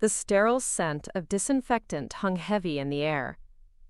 The sterile scent of disinfectant hung heavy in the air,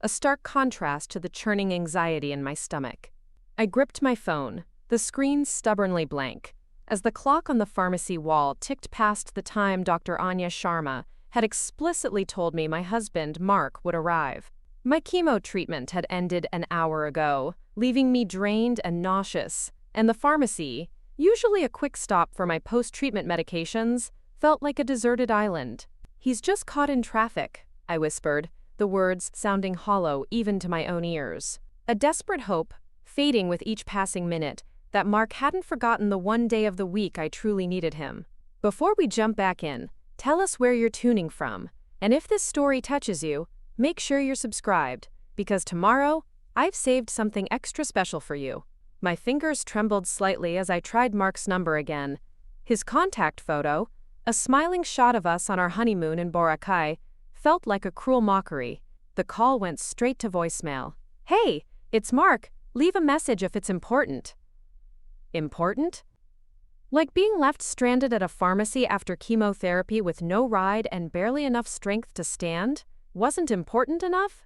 a stark contrast to the churning anxiety in my stomach. I gripped my phone, the screen stubbornly blank, as the clock on the pharmacy wall ticked past the time Dr. Anya Sharma had explicitly told me my husband, Mark, would arrive. My chemo treatment had ended an hour ago, leaving me drained and nauseous, and the pharmacy, usually a quick stop for my post-treatment medications, felt like a deserted island. "He's just caught in traffic," I whispered, the words sounding hollow even to my own ears. A desperate hope, fading with each passing minute, that Mark hadn't forgotten the one day of the week I truly needed him. Before we jump back in, tell us where you're tuning from, and if this story touches you, make sure you're subscribed, because tomorrow, I've saved something extra special for you. My fingers trembled slightly as I tried Mark's number again. His contact photo, a smiling shot of us on our honeymoon in Boracay, felt like a cruel mockery. The call went straight to voicemail. "Hey, it's Mark. Leave a message if it's important." Important? Like being left stranded at a pharmacy after chemotherapy with no ride and barely enough strength to stand wasn't important enough?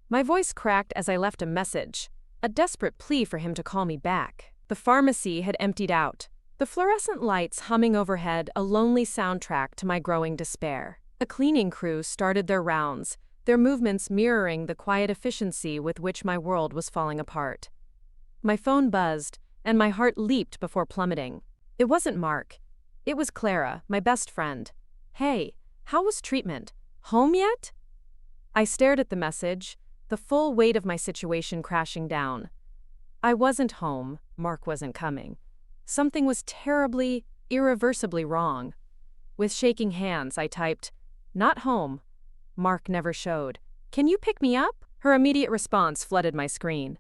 My voice cracked as I left a message, a desperate plea for him to call me back. The pharmacy had emptied out, the fluorescent lights humming overhead a lonely soundtrack to my growing despair. A cleaning crew started their rounds, their movements mirroring the quiet efficiency with which my world was falling apart. My phone buzzed, and my heart leaped before plummeting. It wasn't Mark. It was Clara, my best friend. "Hey, how was treatment? Home yet?" I stared at the message, the full weight of my situation crashing down. I wasn't home. Mark wasn't coming. Something was terribly, irreversibly wrong. With shaking hands, I typed, "Not home." Mark never showed. "Can you pick me up?" Her immediate response flooded my screen.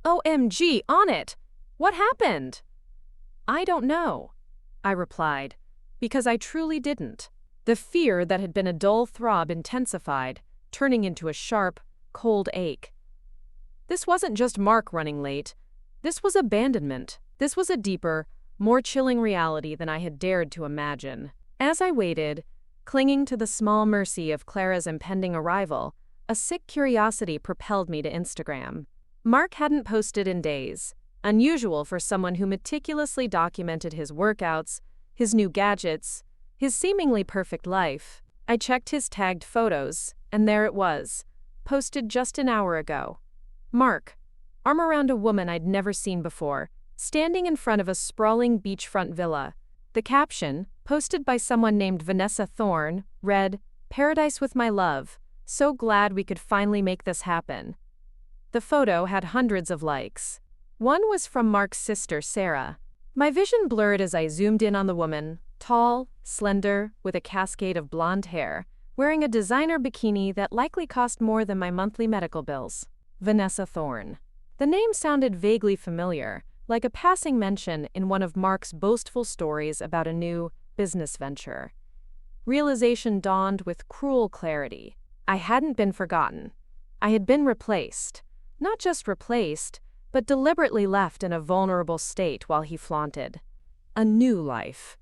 "OMG, on it! What happened?" "I don't know," I replied, because I truly didn't. The fear that had been a dull throb intensified, turning into a sharp, cold ache. This wasn't just Mark running late. This was abandonment. This was a deeper, more chilling reality than I had dared to imagine. As I waited, clinging to the small mercy of Clara's impending arrival, a sick curiosity propelled me to Instagram. Mark hadn't posted in days, unusual for someone who meticulously documented his workouts, his new gadgets, his seemingly perfect life. I checked his tagged photos, and there it was, posted just an hour ago. Mark, arm around a woman I'd never seen before, standing in front of a sprawling beachfront villa. The caption, posted by someone named Vanessa Thorne, read, "Paradise with my love. So glad we could finally make this happen." The photo had hundreds of likes. One was from Mark's sister, Sarah. My vision blurred as I zoomed in on the woman, tall, slender, with a cascade of blonde hair, wearing a designer bikini that likely cost more than my monthly medical bills. Vanessa Thorne. The name sounded vaguely familiar, like a passing mention in one of Mark's boastful stories about a new business venture. Realization dawned with cruel clarity. I hadn't been forgotten. I had been replaced. Not just replaced, but deliberately left in a vulnerable state while he flaunted. A new life.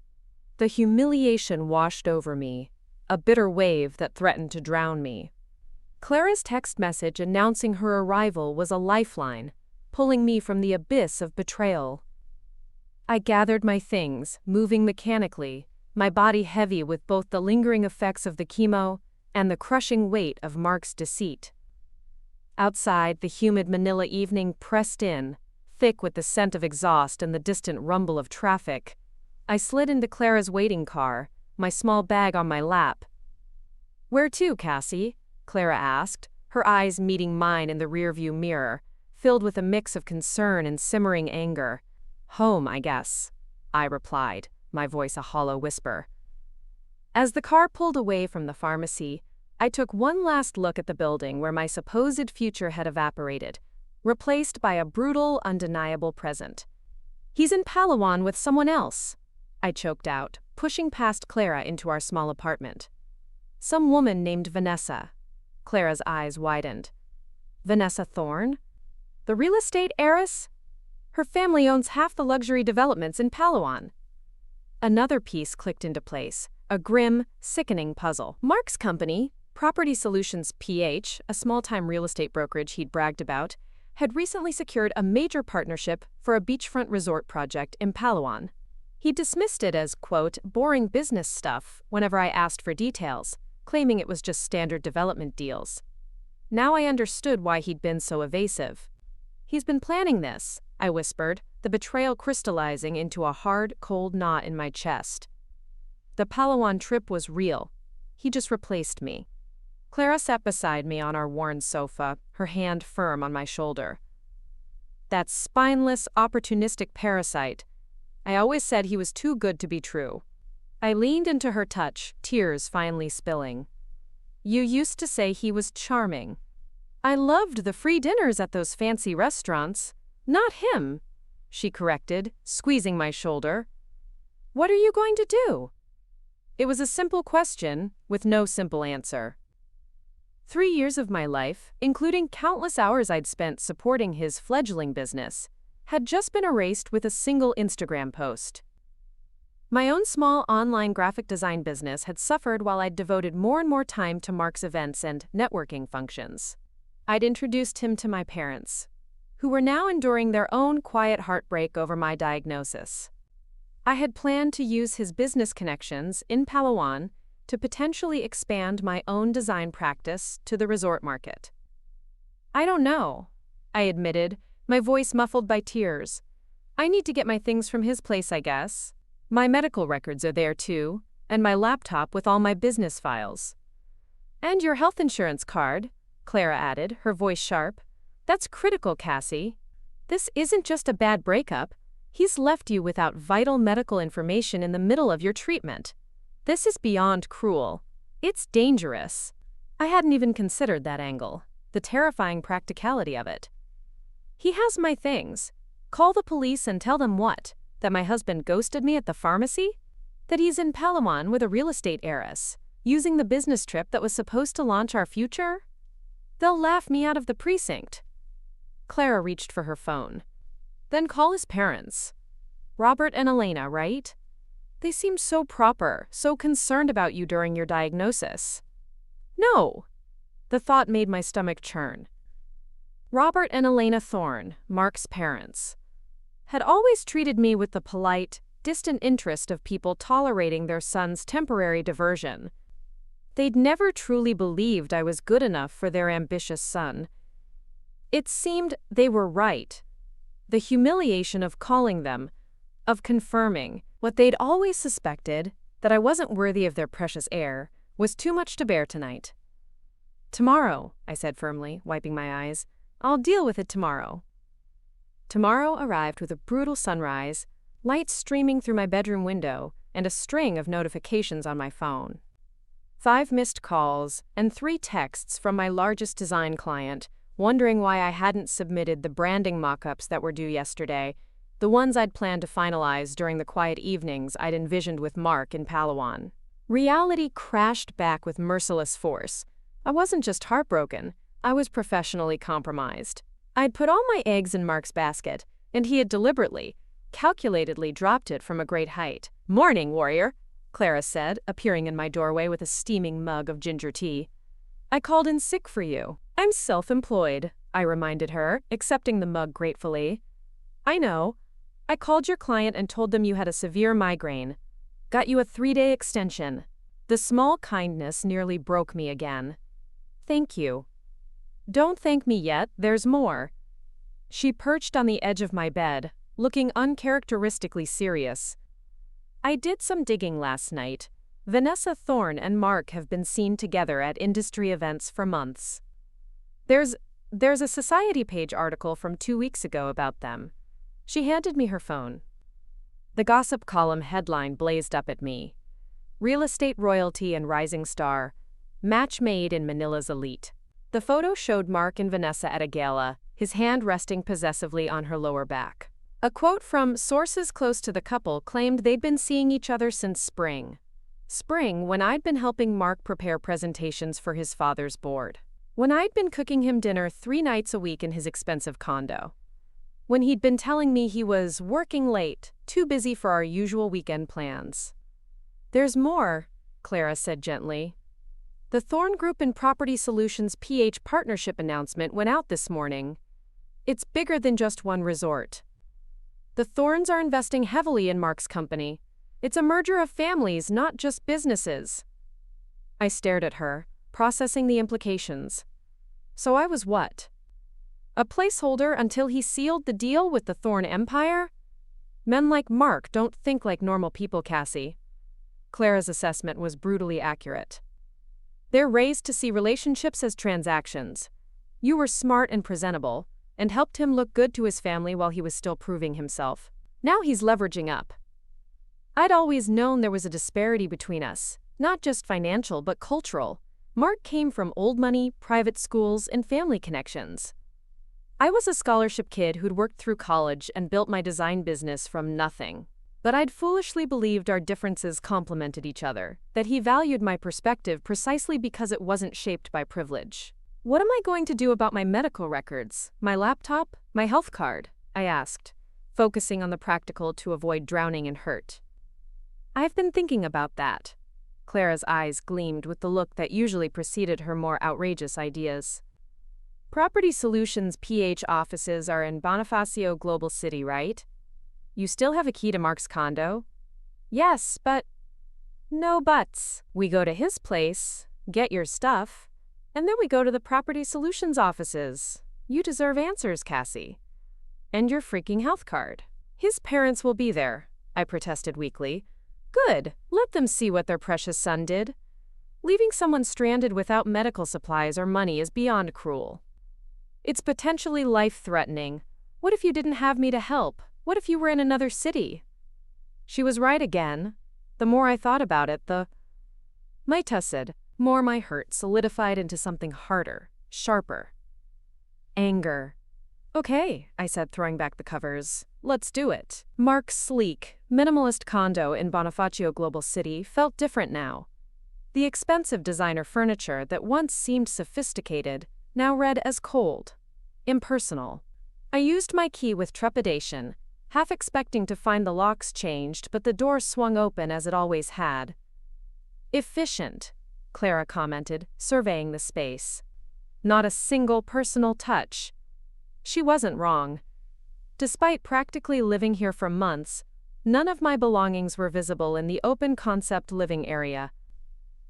The humiliation washed over me, a bitter wave that threatened to drown me. Clara's text message announcing her arrival was a lifeline, pulling me from the abyss of betrayal. I gathered my things, moving mechanically, my body heavy with both the lingering effects of the chemo and the crushing weight of Mark's deceit. Outside, the humid Manila evening pressed in, thick with the scent of exhaust and the distant rumble of traffic. I slid into Clara's waiting car, my small bag on my lap. "Where to, Cassie?" Clara asked, her eyes meeting mine in the rearview mirror, filled with a mix of concern and simmering anger. "Home, I guess," I replied, my voice a hollow whisper. As the car pulled away from the pharmacy, I took one last look at the building where my supposed future had evaporated, replaced by a brutal, undeniable present. "He's in Palawan with someone else," I choked out, pushing past Clara into our small apartment. "Some woman named Vanessa." Clara's eyes widened. "Vanessa Thorne? The real estate heiress? Her family owns half the luxury developments in Palawan." Another piece clicked into place, a grim, sickening puzzle. Mark's company, Property Solutions PH, a small-time real estate brokerage he'd bragged about, had recently secured a major partnership for a beachfront resort project in Palawan. He dismissed it as, quote, boring business stuff whenever I asked for details, claiming it was just standard development deals. Now I understood why he'd been so evasive. He's been planning this, I whispered, the betrayal crystallizing into a hard, cold knot in my chest. The Palawan trip was real. He just replaced me. Clara sat beside me on our worn sofa, her hand firm on my shoulder. That spineless, opportunistic parasite. I always said he was too good to be true. I leaned into her touch, tears finally spilling. You used to say he was charming. I loved the free dinners at those fancy restaurants. Not him, she corrected, squeezing my shoulder. What are you going to do? It was a simple question, with no simple answer. 3 years of my life, including countless hours I'd spent supporting his fledgling business, had just been erased with a single Instagram post. My own small online graphic design business had suffered while I'd devoted more and more time to Mark's events and networking functions. I'd introduced him to my parents, who were now enduring their own quiet heartbreak over my diagnosis. I had planned to use his business connections in Palawan to potentially expand my own design practice to the resort market. I don't know, I admitted, my voice muffled by tears. I need to get my things from his place, I guess. My medical records are there too, and my laptop with all my business files. And your health insurance card, Clara added, her voice sharp. That's critical, Cassie. This isn't just a bad breakup. He's left you without vital medical information in the middle of your treatment. This is beyond cruel. It's dangerous. I hadn't even considered that angle, the terrifying practicality of it. He has my things. Call the police and tell them what? That my husband ghosted me at the pharmacy? That he's in Palawan with a real estate heiress, using the business trip that was supposed to launch our future? They'll laugh me out of the precinct. Clara reached for her phone. Then call his parents. Robert and Elena, right? They seemed so proper, so concerned about you during your diagnosis. No. The thought made my stomach churn. Robert and Elena Thorne, Mark's parents, had always treated me with the polite, distant interest of people tolerating their son's temporary diversion. They'd never truly believed I was good enough for their ambitious son. It seemed they were right. The humiliation of calling them, of confirming what they'd always suspected, that I wasn't worthy of their precious heir, was too much to bear tonight. Tomorrow, I said firmly, wiping my eyes. I'll deal with it tomorrow. Tomorrow arrived with a brutal sunrise, light streaming through my bedroom window, and a string of notifications on my phone. 5 missed calls and 3 texts from my largest design client, wondering why I hadn't submitted the branding mock-ups that were due yesterday, the ones I'd planned to finalize during the quiet evenings I'd envisioned with Mark in Palawan. Reality crashed back with merciless force. I wasn't just heartbroken, I was professionally compromised. I'd put all my eggs in Mark's basket, and he had deliberately, calculatedly dropped it from a great height. "Morning, warrior," Clara said, appearing in my doorway with a steaming mug of ginger tea. "I called in sick for you." "I'm self-employed," I reminded her, accepting the mug gratefully. "I know. I called your client and told them you had a severe migraine. Got you a 3-day extension." The small kindness nearly broke me again. "Thank you." "Don't thank me yet, there's more." She perched on the edge of my bed, looking uncharacteristically serious. "I did some digging last night. Vanessa Thorne and Mark have been seen together at industry events for months. There's a Society Page article from 2 weeks ago about them." She handed me her phone. The gossip column headline blazed up at me. "Real estate royalty and rising star. Match made in Manila's elite." The photo showed Mark and Vanessa at a gala, his hand resting possessively on her lower back. A quote from sources close to the couple claimed they'd been seeing each other since spring. Spring, when I'd been helping Mark prepare presentations for his father's board. When I'd been cooking him dinner 3 nights a week in his expensive condo. when he'd been telling me he was working late, too busy for our usual weekend plans. "There's more," Clara said gently. "The Thorn Group and Property Solutions PH partnership announcement went out this morning. It's bigger than just one resort. The Thorns are investing heavily in Mark's company. It's a merger of families, not just businesses." I stared at her, processing the implications. So I was what? A placeholder until he sealed the deal with the Thorn Empire? Men like Mark don't think like normal people, Cassie. Clara's assessment was brutally accurate. They're raised to see relationships as transactions. You were smart and presentable, and helped him look good to his family while he was still proving himself. Now he's leveraging up. I'd always known there was a disparity between us, not just financial but cultural. Mark came from old money, private schools, and family connections. I was a scholarship kid who'd worked through college and built my design business from nothing. But I'd foolishly believed our differences complemented each other, that he valued my perspective precisely because it wasn't shaped by privilege. "What am I going to do about my medical records, my laptop, my health card?" I asked, focusing on the practical to avoid drowning in hurt. "I've been thinking about that." Clara's eyes gleamed with the look that usually preceded her more outrageous ideas. "Property Solutions PH offices are in Bonifacio Global City, right? You still have a key to Mark's condo?" "Yes, but..." "No buts. We go to his place, get your stuff, and then we go to the Property Solutions offices. You deserve answers, Cassie. And your freaking health card." "His parents will be there," I protested weakly. "Good. Let them see what their precious son did. Leaving someone stranded without medical supplies or money is beyond cruel. It's potentially life-threatening. What if you didn't have me to help? What if you were in another city?" She was right again. The more I thought about it, my tussed, more my hurt solidified into something harder, sharper. Anger. "Okay," I said, throwing back the covers. "Let's do it." Mark's sleek, minimalist condo in Bonifacio Global City felt different now. The expensive designer furniture that once seemed sophisticated now read as cold, impersonal. I used my key with trepidation, half expecting to find the locks changed, but the door swung open as it always had. "Efficient," Clara commented, surveying the space. "Not a single personal touch." She wasn't wrong. Despite practically living here for months, none of my belongings were visible in the open-concept living area.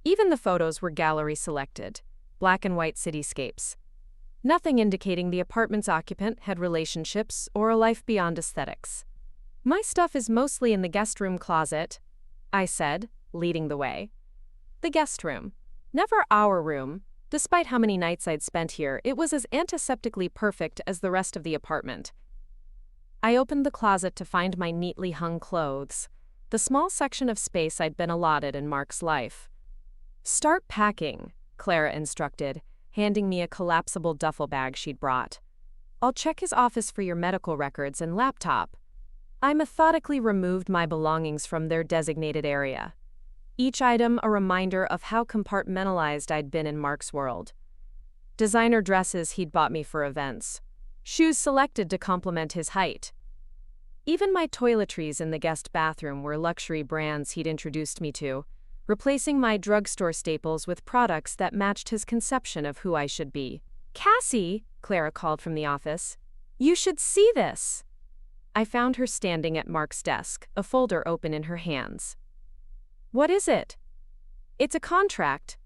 Even the photos were gallery-selected, black and white cityscapes. Nothing indicating the apartment's occupant had relationships or a life beyond aesthetics. "My stuff is mostly in the guest room closet," I said, leading the way. The guest room. Never our room. Despite how many nights I'd spent here, it was as antiseptically perfect as the rest of the apartment. I opened the closet to find my neatly hung clothes, the small section of space I'd been allotted in Mark's life. "Start packing," Clara instructed, handing me a collapsible duffel bag she'd brought. "I'll check his office for your medical records and laptop." I methodically removed my belongings from their designated area. Each item a reminder of how compartmentalized I'd been in Mark's world. Designer dresses he'd bought me for events. Shoes selected to complement his height. Even my toiletries in the guest bathroom were luxury brands he'd introduced me to, replacing my drugstore staples with products that matched his conception of who I should be. "Cassie," Clara called from the office, "you should see this." I found her standing at Mark's desk, a folder open in her hands. "What is it?" "It's a contract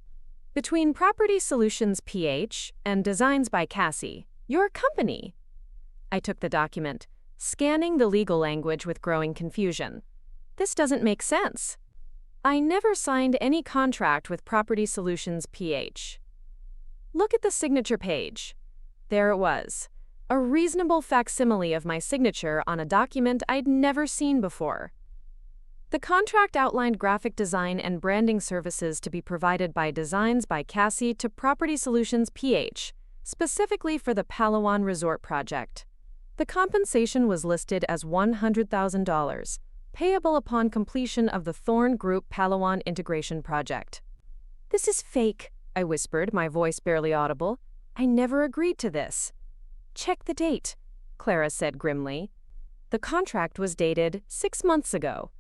between Property Solutions PH and Designs by Cassie, your company." I took the document, scanning the legal language with growing confusion. This doesn't make sense. I never signed any contract with Property Solutions PH. Look at the signature page. There it was, a reasonable facsimile of my signature on a document I'd never seen before. The contract outlined graphic design and branding services to be provided by Designs by Cassie to Property Solutions PH, specifically for the Palawan Resort project. The compensation was listed as $100,000, payable upon completion of the Thorn Group Palawan integration project. "This is fake," I whispered, my voice barely audible. "I never agreed to this." "Check the date." Clara said grimly. The contract was dated 6 months ago,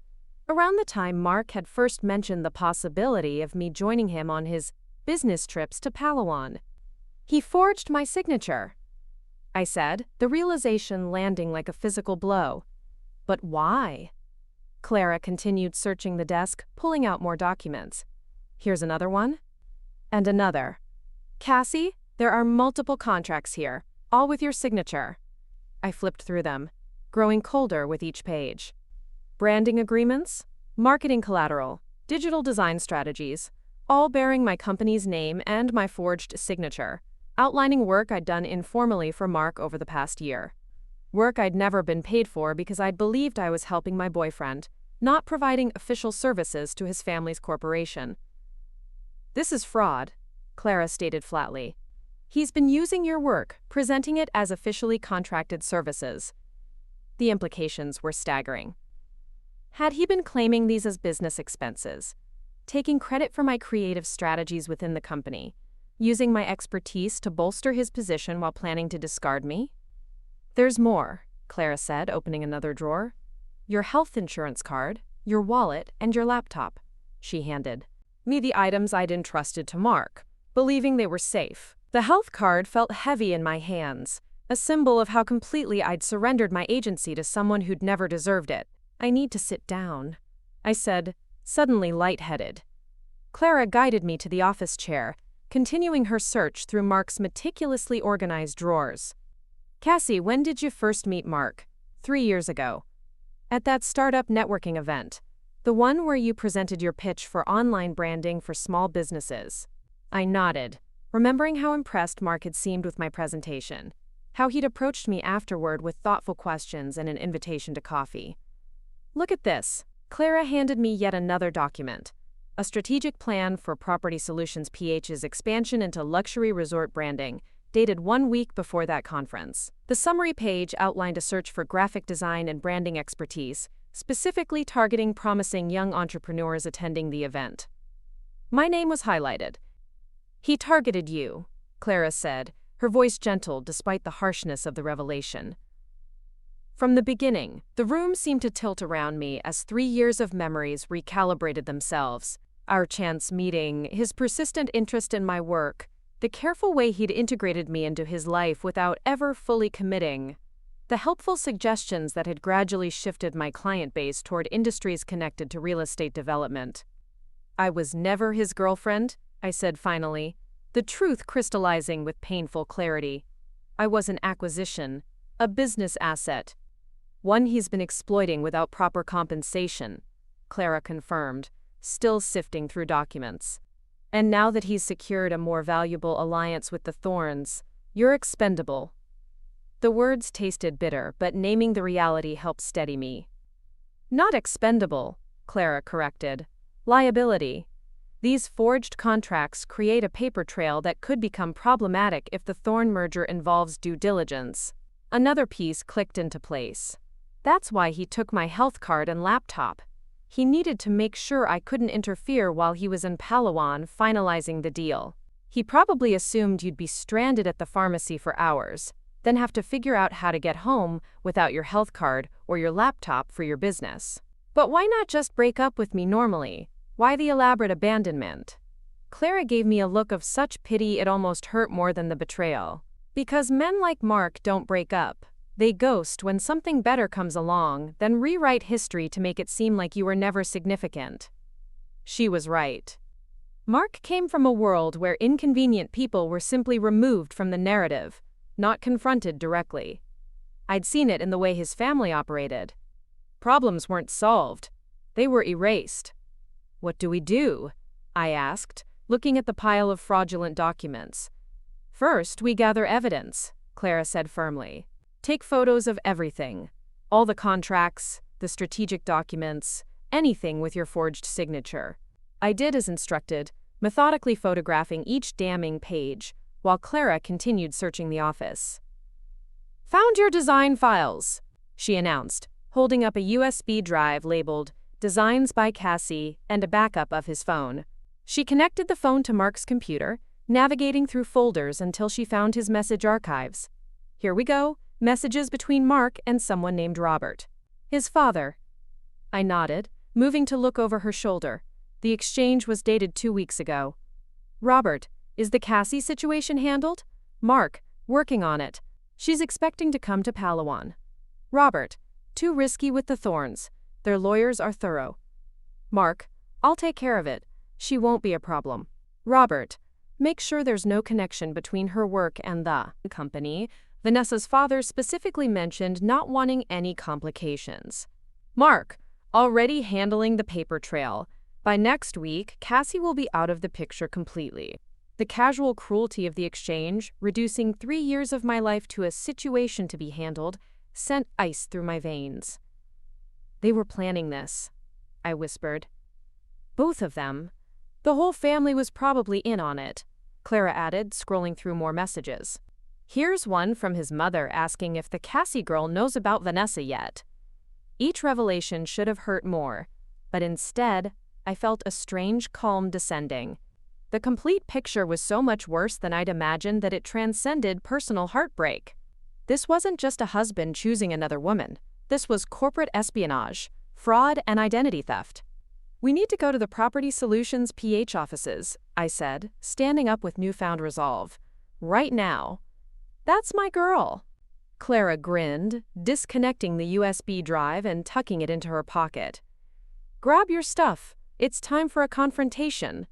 around the time Mark had first mentioned the possibility of me joining him on his business trips to Palawan. He forged my signature, I said, the realization landing like a physical blow. But why? Clara continued searching the desk, pulling out more documents. Here's another one. And another. Cassie, there are multiple contracts here, all with your signature. I flipped through them, growing colder with each page. Branding agreements, marketing collateral, digital design strategies, all bearing my company's name and my forged signature, outlining work I'd done informally for Mark over the past year. Work I'd never been paid for because I'd believed I was helping my boyfriend, not providing official services to his family's corporation. This is fraud, Clara stated flatly. He's been using your work, presenting it as officially contracted services. The implications were staggering. Had he been claiming these as business expenses, taking credit for my creative strategies within the company, using my expertise to bolster his position while planning to discard me? There's more, Clara said, opening another drawer. Your health insurance card, your wallet, and your laptop. She handed me the items I'd entrusted to Mark, believing they were safe. The health card felt heavy in my hands, a symbol of how completely I'd surrendered my agency to someone who'd never deserved it. I need to sit down, I said, suddenly lightheaded. Clara guided me to the office chair, continuing her search through Mark's meticulously organized drawers. Cassie, when did you first meet Mark? 3 years ago. At that startup networking event, the one where you presented your pitch for online branding for small businesses. I nodded, remembering how impressed Mark had seemed with my presentation, how he'd approached me afterward with thoughtful questions and an invitation to coffee. Look at this. Clara handed me yet another document, a strategic plan for Property Solutions PH's expansion into luxury resort branding, dated 1 week before that conference. The summary page outlined a search for graphic design and branding expertise, specifically targeting promising young entrepreneurs attending the event. My name was highlighted. He targeted you, Clara said, her voice gentle despite the harshness of the revelation. From the beginning, the room seemed to tilt around me as 3 years of memories recalibrated themselves. Our chance meeting, his persistent interest in my work, the careful way he'd integrated me into his life without ever fully committing, the helpful suggestions that had gradually shifted my client base toward industries connected to real estate development. I was never his girlfriend, I said finally, the truth crystallizing with painful clarity. I was an acquisition, a business asset. One he's been exploiting without proper compensation, Clara confirmed, still sifting through documents. And now that he's secured a more valuable alliance with the Thorns, you're expendable. The words tasted bitter, but naming the reality helped steady me. Not expendable, Clara corrected. Liability. These forged contracts create a paper trail that could become problematic if the Thorn merger involves due diligence. Another piece clicked into place. That's why he took my health card and laptop. He needed to make sure I couldn't interfere while he was in Palawan finalizing the deal. He probably assumed you'd be stranded at the pharmacy for hours, then have to figure out how to get home without your health card or your laptop for your business. But why not just break up with me normally? Why the elaborate abandonment? Clara gave me a look of such pity it almost hurt more than the betrayal. Because men like Mark don't break up. They ghost when something better comes along, then rewrite history to make it seem like you were never significant. She was right. Mark came from a world where inconvenient people were simply removed from the narrative, not confronted directly. I'd seen it in the way his family operated. Problems weren't solved. They were erased. What do we do? I asked, looking at the pile of fraudulent documents. First, we gather evidence, Clara said firmly. Take photos of everything. All the contracts, the strategic documents, anything with your forged signature. I did as instructed, methodically photographing each damning page, while Clara continued searching the office. Found your design files, she announced, holding up a USB drive labeled Designs by Cassie and a backup of his phone. She connected the phone to Mark's computer, navigating through folders until she found his message archives. Here we go, Messages between Mark and someone named Robert. His father. I nodded, moving to look over her shoulder. The exchange was dated 2 weeks ago. Robert, is the Cassie situation handled? Mark, working on it. She's expecting to come to Palawan. Robert, too risky with the Thorns. Their lawyers are thorough. Mark, I'll take care of it. She won't be a problem. Robert, make sure there's no connection between her work and the company. Vanessa's father specifically mentioned not wanting any complications. Mark, already handling the paper trail. By next week, Cassie will be out of the picture completely. The casual cruelty of the exchange, reducing 3 years of my life to a situation to be handled, sent ice through my veins. They were planning this, I whispered. Both of them. The whole family was probably in on it, Clara added, scrolling through more messages. Here's one from his mother asking if the Cassie girl knows about Vanessa yet. Each revelation should have hurt more, but instead, I felt a strange calm descending. The complete picture was so much worse than I'd imagined that it transcended personal heartbreak. This wasn't just a husband choosing another woman. This was corporate espionage, fraud, and identity theft. We need to go to the Property Solutions PH offices, I said, standing up with newfound resolve. Right now. That's my girl. Clara grinned, disconnecting the USB drive and tucking it into her pocket. Grab your stuff. It's time for a confrontation.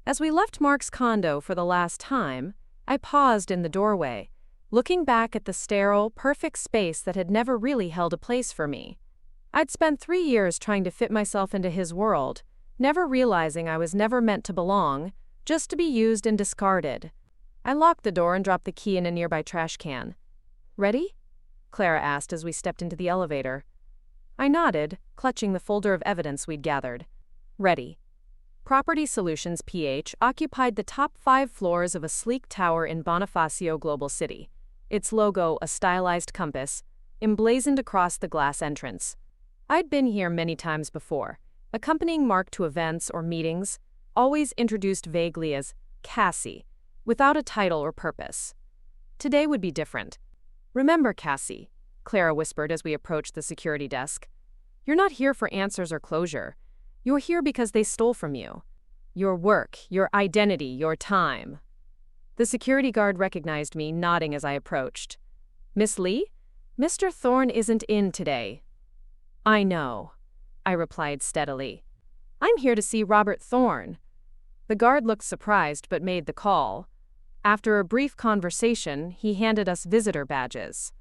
As we left Mark's condo for the last time, I paused in the doorway, looking back at the sterile, perfect space that had never really held a place for me. I'd spent 3 years trying to fit myself into his world, never realizing I was never meant to belong, just to be used and discarded. I locked the door and dropped the key in a nearby trash can. Ready? Clara asked as we stepped into the elevator. I nodded, clutching the folder of evidence we'd gathered. Ready. Property Solutions PH occupied the top 5 floors of a sleek tower in Bonifacio Global City, its logo a stylized compass, emblazoned across the glass entrance. I'd been here many times before, accompanying Mark to events or meetings, always introduced vaguely as Cassie, without a title or purpose. Today would be different. Remember, Cassie, Clara whispered as we approached the security desk. You're not here for answers or closure. You're here because they stole from you. Your work, your identity, your time. The security guard recognized me, nodding as I approached. Miss Lee? Mr. Thorne isn't in today. I know, I replied steadily. I'm here to see Robert Thorne. The guard looked surprised but made the call. After a brief conversation, he handed us visitor badges.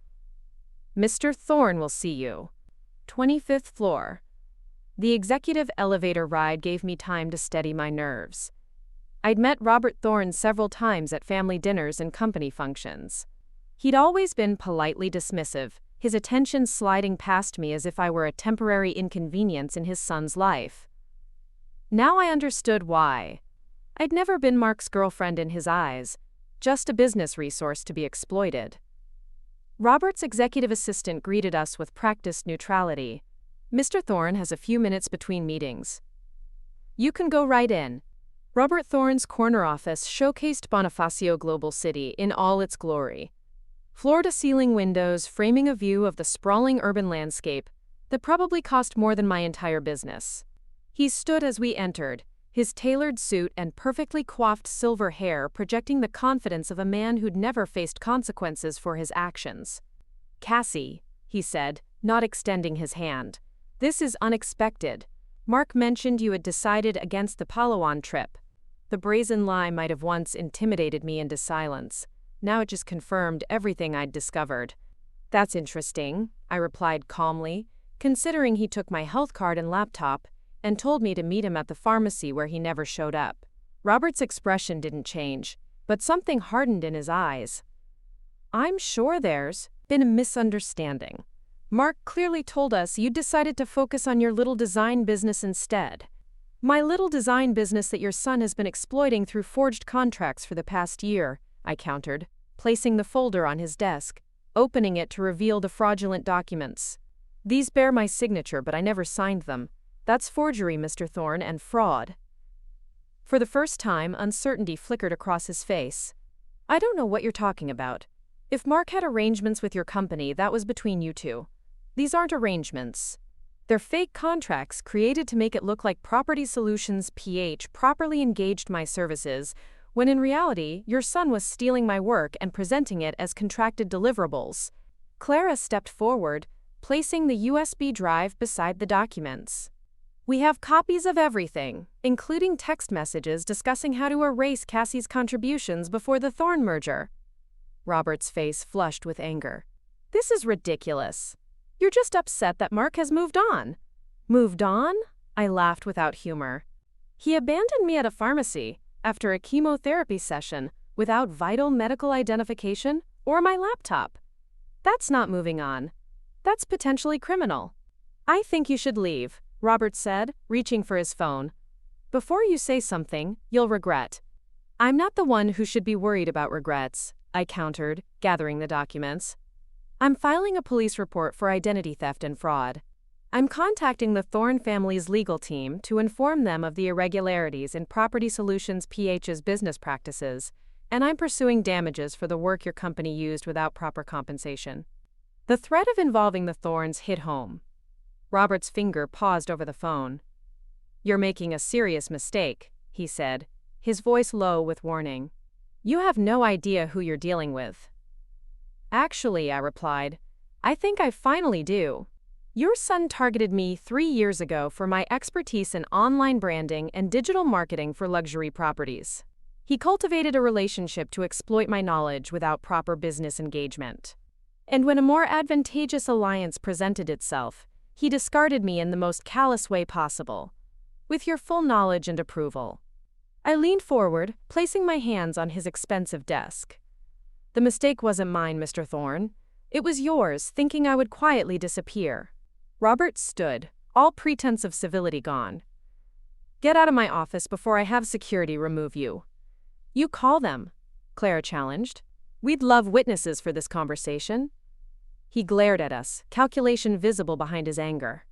Mr. Thorne will see you. 25th floor. The executive elevator ride gave me time to steady my nerves. I'd met Robert Thorne several times at family dinners and company functions. He'd always been politely dismissive, his attention sliding past me as if I were a temporary inconvenience in his son's life. Now I understood why. I'd never been Mark's girlfriend in his eyes, just a business resource to be exploited. Robert's executive assistant greeted us with practiced neutrality. Mr. Thorne has a few minutes between meetings. You can go right in. Robert Thorne's corner office showcased Bonifacio Global City in all its glory. Floor-to-ceiling windows framing a view of the sprawling urban landscape that probably cost more than my entire business. He stood as we entered, his tailored suit and perfectly coiffed silver hair projecting the confidence of a man who'd never faced consequences for his actions. Cassie, he said, not extending his hand. This is unexpected. Mark mentioned you had decided against the Palawan trip. The brazen lie might have once intimidated me into silence. Now it just confirmed everything I'd discovered. That's interesting, I replied calmly, considering he took my health card and laptop and told me to meet him at the pharmacy where he never showed up. Robert's expression didn't change, but something hardened in his eyes. I'm sure there's been a misunderstanding. Mark clearly told us you decided to focus on your little design business instead. My little design business that your son has been exploiting through forged contracts for the past year, I countered, placing the folder on his desk, opening it to reveal the fraudulent documents. These bear my signature, but I never signed them. That's forgery, Mr. Thorne, and fraud. For the first time, uncertainty flickered across his face. I don't know what you're talking about. If Mark had arrangements with your company, that was between you two. These aren't arrangements. They're fake contracts created to make it look like Property Solutions PH properly engaged my services, when in reality, your son was stealing my work and presenting it as contracted deliverables. Clara stepped forward, placing the USB drive beside the documents. We have copies of everything, including text messages discussing how to erase Cassie's contributions before the Thorn merger. Robert's face flushed with anger. This is ridiculous. You're just upset that Mark has moved on. Moved on? I laughed without humor. He abandoned me at a pharmacy after a chemotherapy session without vital medical identification or my laptop. That's not moving on. That's potentially criminal. I think you should leave, Robert said, reaching for his phone. Before you say something, you'll regret. I'm not the one who should be worried about regrets, I countered, gathering the documents. I'm filing a police report for identity theft and fraud. I'm contacting the Thorn family's legal team to inform them of the irregularities in Property Solutions PH's business practices, and I'm pursuing damages for the work your company used without proper compensation. The threat of involving the Thorns hit home. Robert's finger paused over the phone. You're making a serious mistake, he said, his voice low with warning. You have no idea who you're dealing with. Actually, I replied, I think I finally do. Your son targeted me 3 years ago for my expertise in online branding and digital marketing for luxury properties. He cultivated a relationship to exploit my knowledge without proper business engagement. And when a more advantageous alliance presented itself, he discarded me in the most callous way possible, with your full knowledge and approval. I leaned forward, placing my hands on his expensive desk. The mistake wasn't mine, Mr. Thorn. It was yours, thinking I would quietly disappear. Robert stood, all pretense of civility gone. Get out of my office before I have security remove you. You call them, Clara challenged. We'd love witnesses for this conversation. He glared at us, calculation visible behind his anger.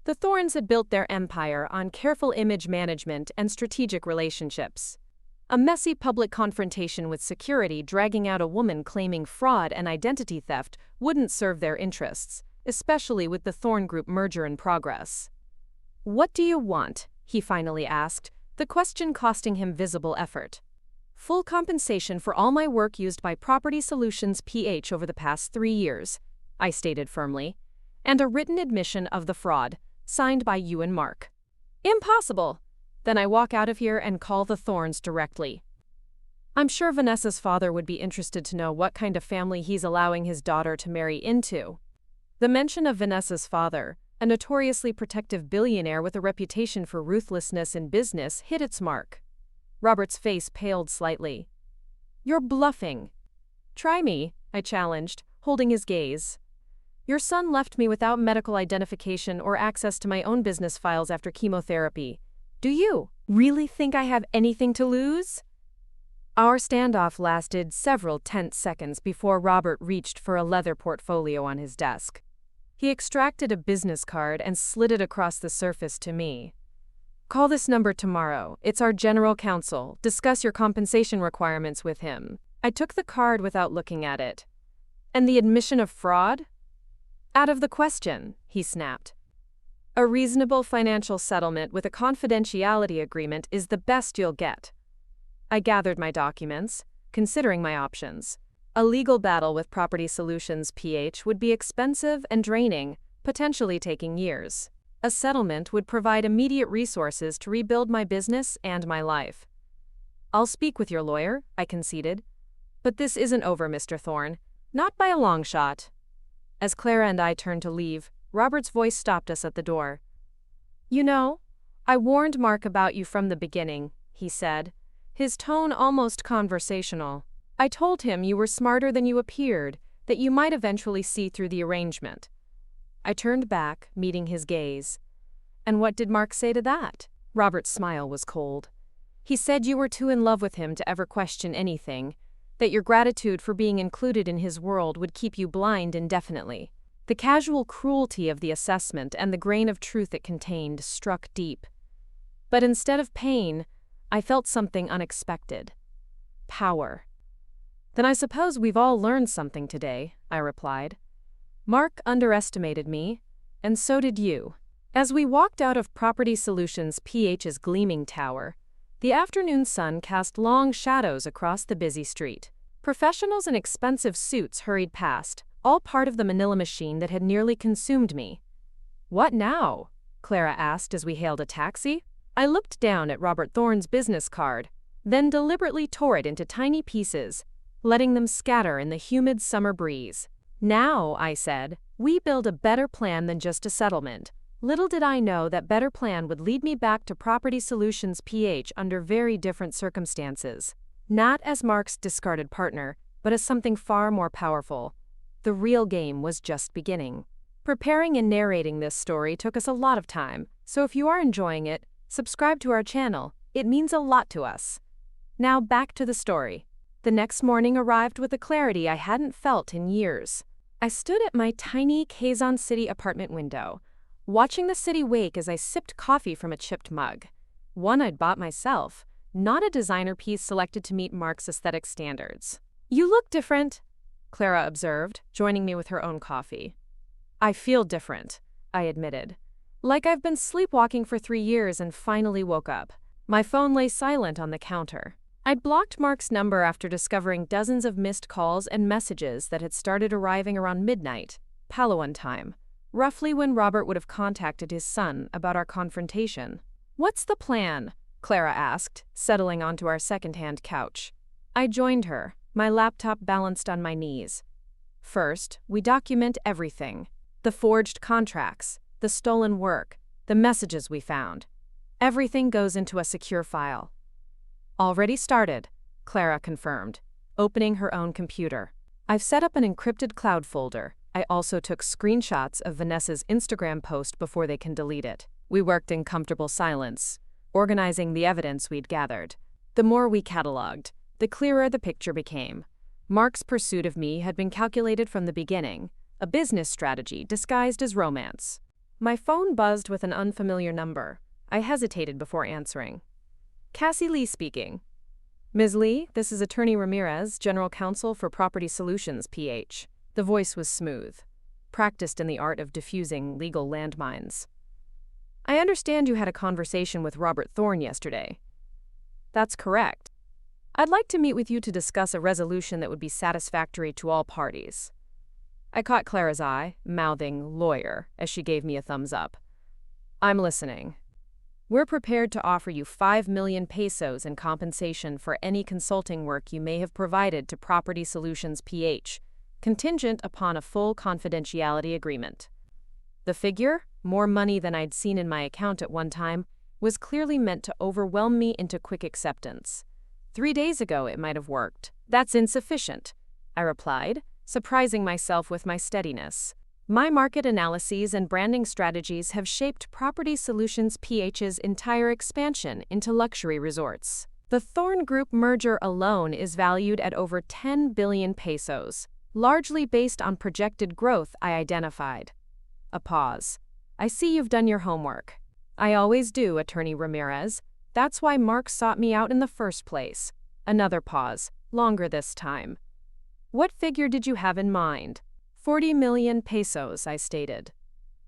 The Thorns had built their empire on careful image management and strategic relationships. A messy public confrontation with security dragging out a woman claiming fraud and identity theft wouldn't serve their interests, especially with the Thorn Group merger in progress. What do you want? He finally asked, the question costing him visible effort. Full compensation for all my work used by Property Solutions PH over the past 3 years, I stated firmly, and a written admission of the fraud, signed by you and Mark. Impossible! Then I walk out of here and call the Thorns directly. I'm sure Vanessa's father would be interested to know what kind of family he's allowing his daughter to marry into. The mention of Vanessa's father, a notoriously protective billionaire with a reputation for ruthlessness in business, hit its mark. Robert's face paled slightly. You're bluffing. Try me, I challenged, holding his gaze. Your son left me without medical identification or access to my own business files after chemotherapy. Do you really think I have anything to lose? Our standoff lasted several tense seconds before Robert reached for a leather portfolio on his desk. He extracted a business card and slid it across the surface to me. Call this number tomorrow. It's our general counsel. Discuss your compensation requirements with him. I took the card without looking at it. And the admission of fraud? Out of the question, he snapped. A reasonable financial settlement with a confidentiality agreement is the best you'll get. I gathered my documents, considering my options. A legal battle with Property Solutions PH would be expensive and draining, potentially taking years. A settlement would provide immediate resources to rebuild my business and my life. I'll speak with your lawyer, I conceded. But this isn't over, Mr. Thorn. Not by a long shot. As Clara and I turned to leave, Robert's voice stopped us at the door. You know, I warned Mark about you from the beginning, he said, his tone almost conversational. I told him you were smarter than you appeared, that you might eventually see through the arrangement. I turned back, meeting his gaze. And what did Mark say to that? Robert's smile was cold. He said you were too in love with him to ever question anything, that your gratitude for being included in his world would keep you blind indefinitely. The casual cruelty of the assessment and the grain of truth it contained struck deep. But instead of pain, I felt something unexpected. Power. Then I suppose we've all learned something today, I replied. Mark underestimated me, and so did you. As we walked out of Property Solutions PH's gleaming tower, the afternoon sun cast long shadows across the busy street. Professionals in expensive suits hurried past, all part of the Manila machine that had nearly consumed me. What now? Clara asked as we hailed a taxi. I looked down at Robert Thorne's business card, then deliberately tore it into tiny pieces, letting them scatter in the humid summer breeze. Now, I said, we build a better plan than just a settlement. Little did I know that better plan would lead me back to Property Solutions PH under very different circumstances. Not as Mark's discarded partner, but as something far more powerful. The real game was just beginning. Preparing and narrating this story took us a lot of time, so if you are enjoying it, subscribe to our channel. It means a lot to us. Now back to the story. The next morning arrived with a clarity I hadn't felt in years. I stood at my tiny Quezon City apartment window, watching the city wake as I sipped coffee from a chipped mug. One I'd bought myself, not a designer piece selected to meet Mark's aesthetic standards. You look different, Clara observed, joining me with her own coffee. I feel different, I admitted. Like I've been sleepwalking for 3 years and finally woke up. My phone lay silent on the counter. I'd blocked Mark's number after discovering dozens of missed calls and messages that had started arriving around midnight, Palawan time, roughly when Robert would have contacted his son about our confrontation. What's the plan? Clara asked, settling onto our second-hand couch. I joined her, my laptop balanced on my knees. First, we document everything. The forged contracts, the stolen work, the messages we found. Everything goes into a secure file. Already started, Clara confirmed, opening her own computer. I've set up an encrypted cloud folder. I also took screenshots of Vanessa's Instagram post before they can delete it. We worked in comfortable silence, organizing the evidence we'd gathered. The more we cataloged, the clearer the picture became. Mark's pursuit of me had been calculated from the beginning, a business strategy disguised as romance. My phone buzzed with an unfamiliar number. I hesitated before answering. Cassie Lee speaking. Ms. Lee, this is Attorney Ramirez, General Counsel for Property Solutions, PH. The voice was smooth, practiced in the art of diffusing legal landmines. I understand you had a conversation with Robert Thorne yesterday. That's correct. I'd like to meet with you to discuss a resolution that would be satisfactory to all parties. I caught Clara's eye, mouthing lawyer, as she gave me a thumbs up. I'm listening. We're prepared to offer you 5 million pesos in compensation for any consulting work you may have provided to Property Solutions PH, contingent upon a full confidentiality agreement. The figure, more money than I'd seen in my account at one time, was clearly meant to overwhelm me into quick acceptance. 3 days ago it might have worked. That's insufficient, I replied, surprising myself with my steadiness. My market analyses and branding strategies have shaped Property Solutions PH's entire expansion into luxury resorts. The Thorne Group merger alone is valued at over 10 billion pesos, largely based on projected growth I identified. A pause. I see you've done your homework. I always do, Attorney Ramirez. That's why Mark sought me out in the first place. Another pause, longer this time. What figure did you have in mind? 40 million pesos, I stated.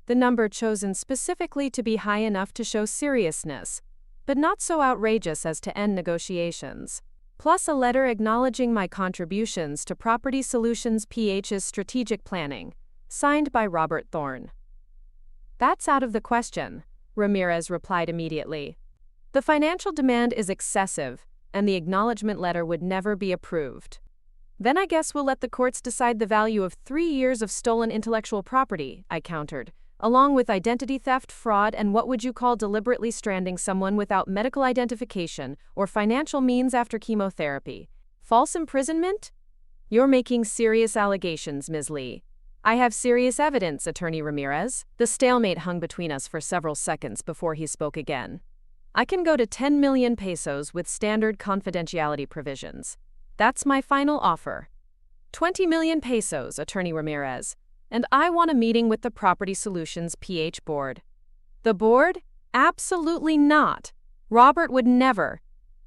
The number chosen specifically to be high enough to show seriousness, but not so outrageous as to end negotiations. Plus a letter acknowledging my contributions to Property Solutions PH's strategic planning, signed by Robert Thorne. That's out of the question, Ramirez replied immediately. The financial demand is excessive, and the acknowledgement letter would never be approved. Then I guess we'll let the courts decide the value of 3 years of stolen intellectual property, I countered, along with identity theft, fraud, and what would you call deliberately stranding someone without medical identification or financial means after chemotherapy. False imprisonment? You're making serious allegations, Ms. Lee. I have serious evidence, Attorney Ramirez. The stalemate hung between us for several seconds before he spoke again. I can go to 10 million pesos with standard confidentiality provisions. That's my final offer. 20 million pesos, Attorney Ramirez, and I want a meeting with the Property Solutions PH board. The board? Absolutely not. Robert would never.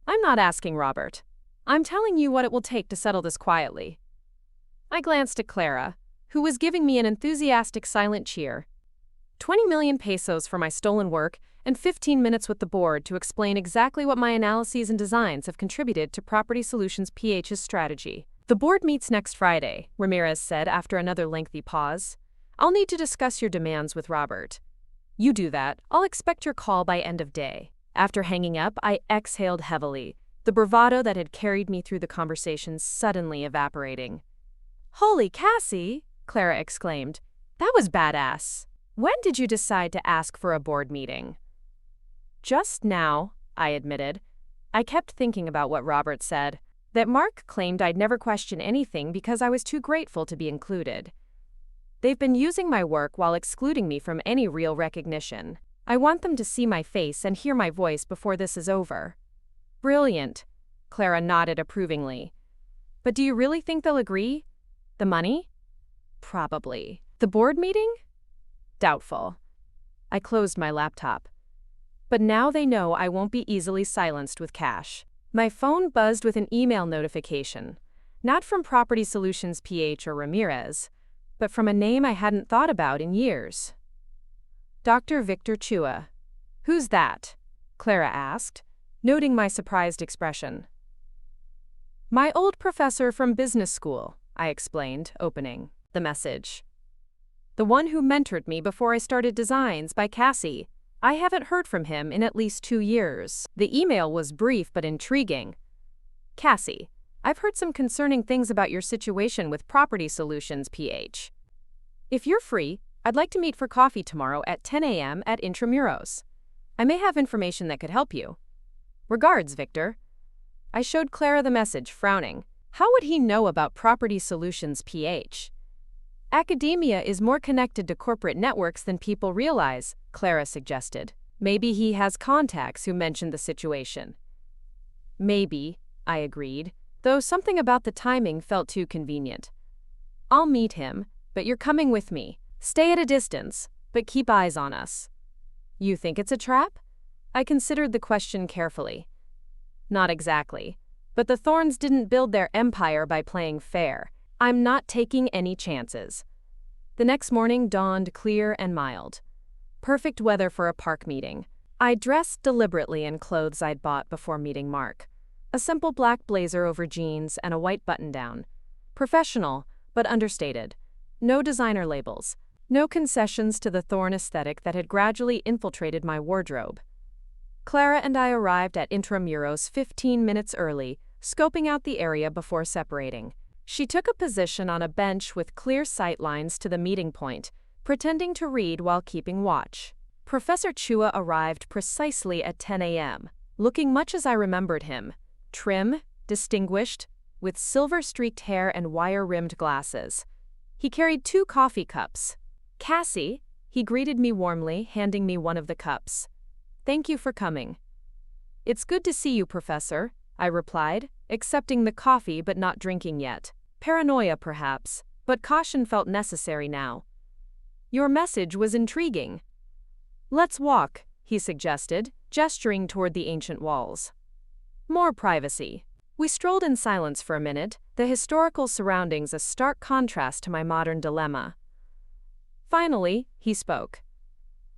I'm not asking Robert. I'm telling you what it will take to settle this quietly. I glanced at Clara, who was giving me an enthusiastic silent cheer. 20 million pesos for my stolen work and 15 minutes with the board to explain exactly what my analyses and designs have contributed to Property Solutions PH's strategy. The board meets next Friday, Ramirez said after another lengthy pause. I'll need to discuss your demands with Robert. You do that, I'll expect your call by end of day. After hanging up, I exhaled heavily, the bravado that had carried me through the conversation suddenly evaporating. Holy Cassie, Clara exclaimed. That was badass. When did you decide to ask for a board meeting? Just now, I admitted. I kept thinking about what Robert said, that Mark claimed I'd never question anything because I was too grateful to be included. They've been using my work while excluding me from any real recognition. I want them to see my face and hear my voice before this is over. Brilliant, Clara nodded approvingly. But do you really think they'll agree? The money? Probably. The board meeting? Doubtful. I closed my laptop. But now they know I won't be easily silenced with cash. My phone buzzed with an email notification, not from Property Solutions PH or Ramirez, but from a name I hadn't thought about in years. Dr. Victor Chua. Who's that? Clara asked, noting my surprised expression. My old professor from business school, I explained, opening the message. The one who mentored me before I started designs by Cassie. I haven't heard from him in at least 2 years. The email was brief but intriguing. Cassie, I've heard some concerning things about your situation with Property Solutions PH. If you're free, I'd like to meet for coffee tomorrow at 10 a.m. at Intramuros. I may have information that could help you. Regards, Victor. I showed Clara the message, frowning. How would he know about Property Solutions PH? Academia is more connected to corporate networks than people realize, Clara suggested. Maybe he has contacts who mentioned the situation. Maybe, I agreed, though something about the timing felt too convenient. I'll meet him, but you're coming with me. Stay at a distance, but keep eyes on us. You think it's a trap? I considered the question carefully. Not exactly, but the Thorns didn't build their empire by playing fair. I'm not taking any chances. The next morning dawned clear and mild. Perfect weather for a park meeting. I dressed deliberately in clothes I'd bought before meeting Mark. A simple black blazer over jeans and a white button-down. Professional, but understated. No designer labels. No concessions to the Thorn aesthetic that had gradually infiltrated my wardrobe. Clara and I arrived at Intramuros 15 minutes early, scoping out the area before separating. She took a position on a bench with clear sight lines to the meeting point, pretending to read while keeping watch. Professor Chua arrived precisely at 10 a.m., looking much as I remembered him, trim, distinguished, with silver-streaked hair and wire-rimmed glasses. He carried 2 coffee cups. Cassie, he greeted me warmly, handing me one of the cups. Thank you for coming. It's good to see you, Professor, I replied, accepting the coffee but not drinking yet. Paranoia, perhaps, but caution felt necessary now. Your message was intriguing. Let's walk, he suggested, gesturing toward the ancient walls. More privacy. We strolled in silence for a minute, the historical surroundings a stark contrast to my modern dilemma. Finally, he spoke.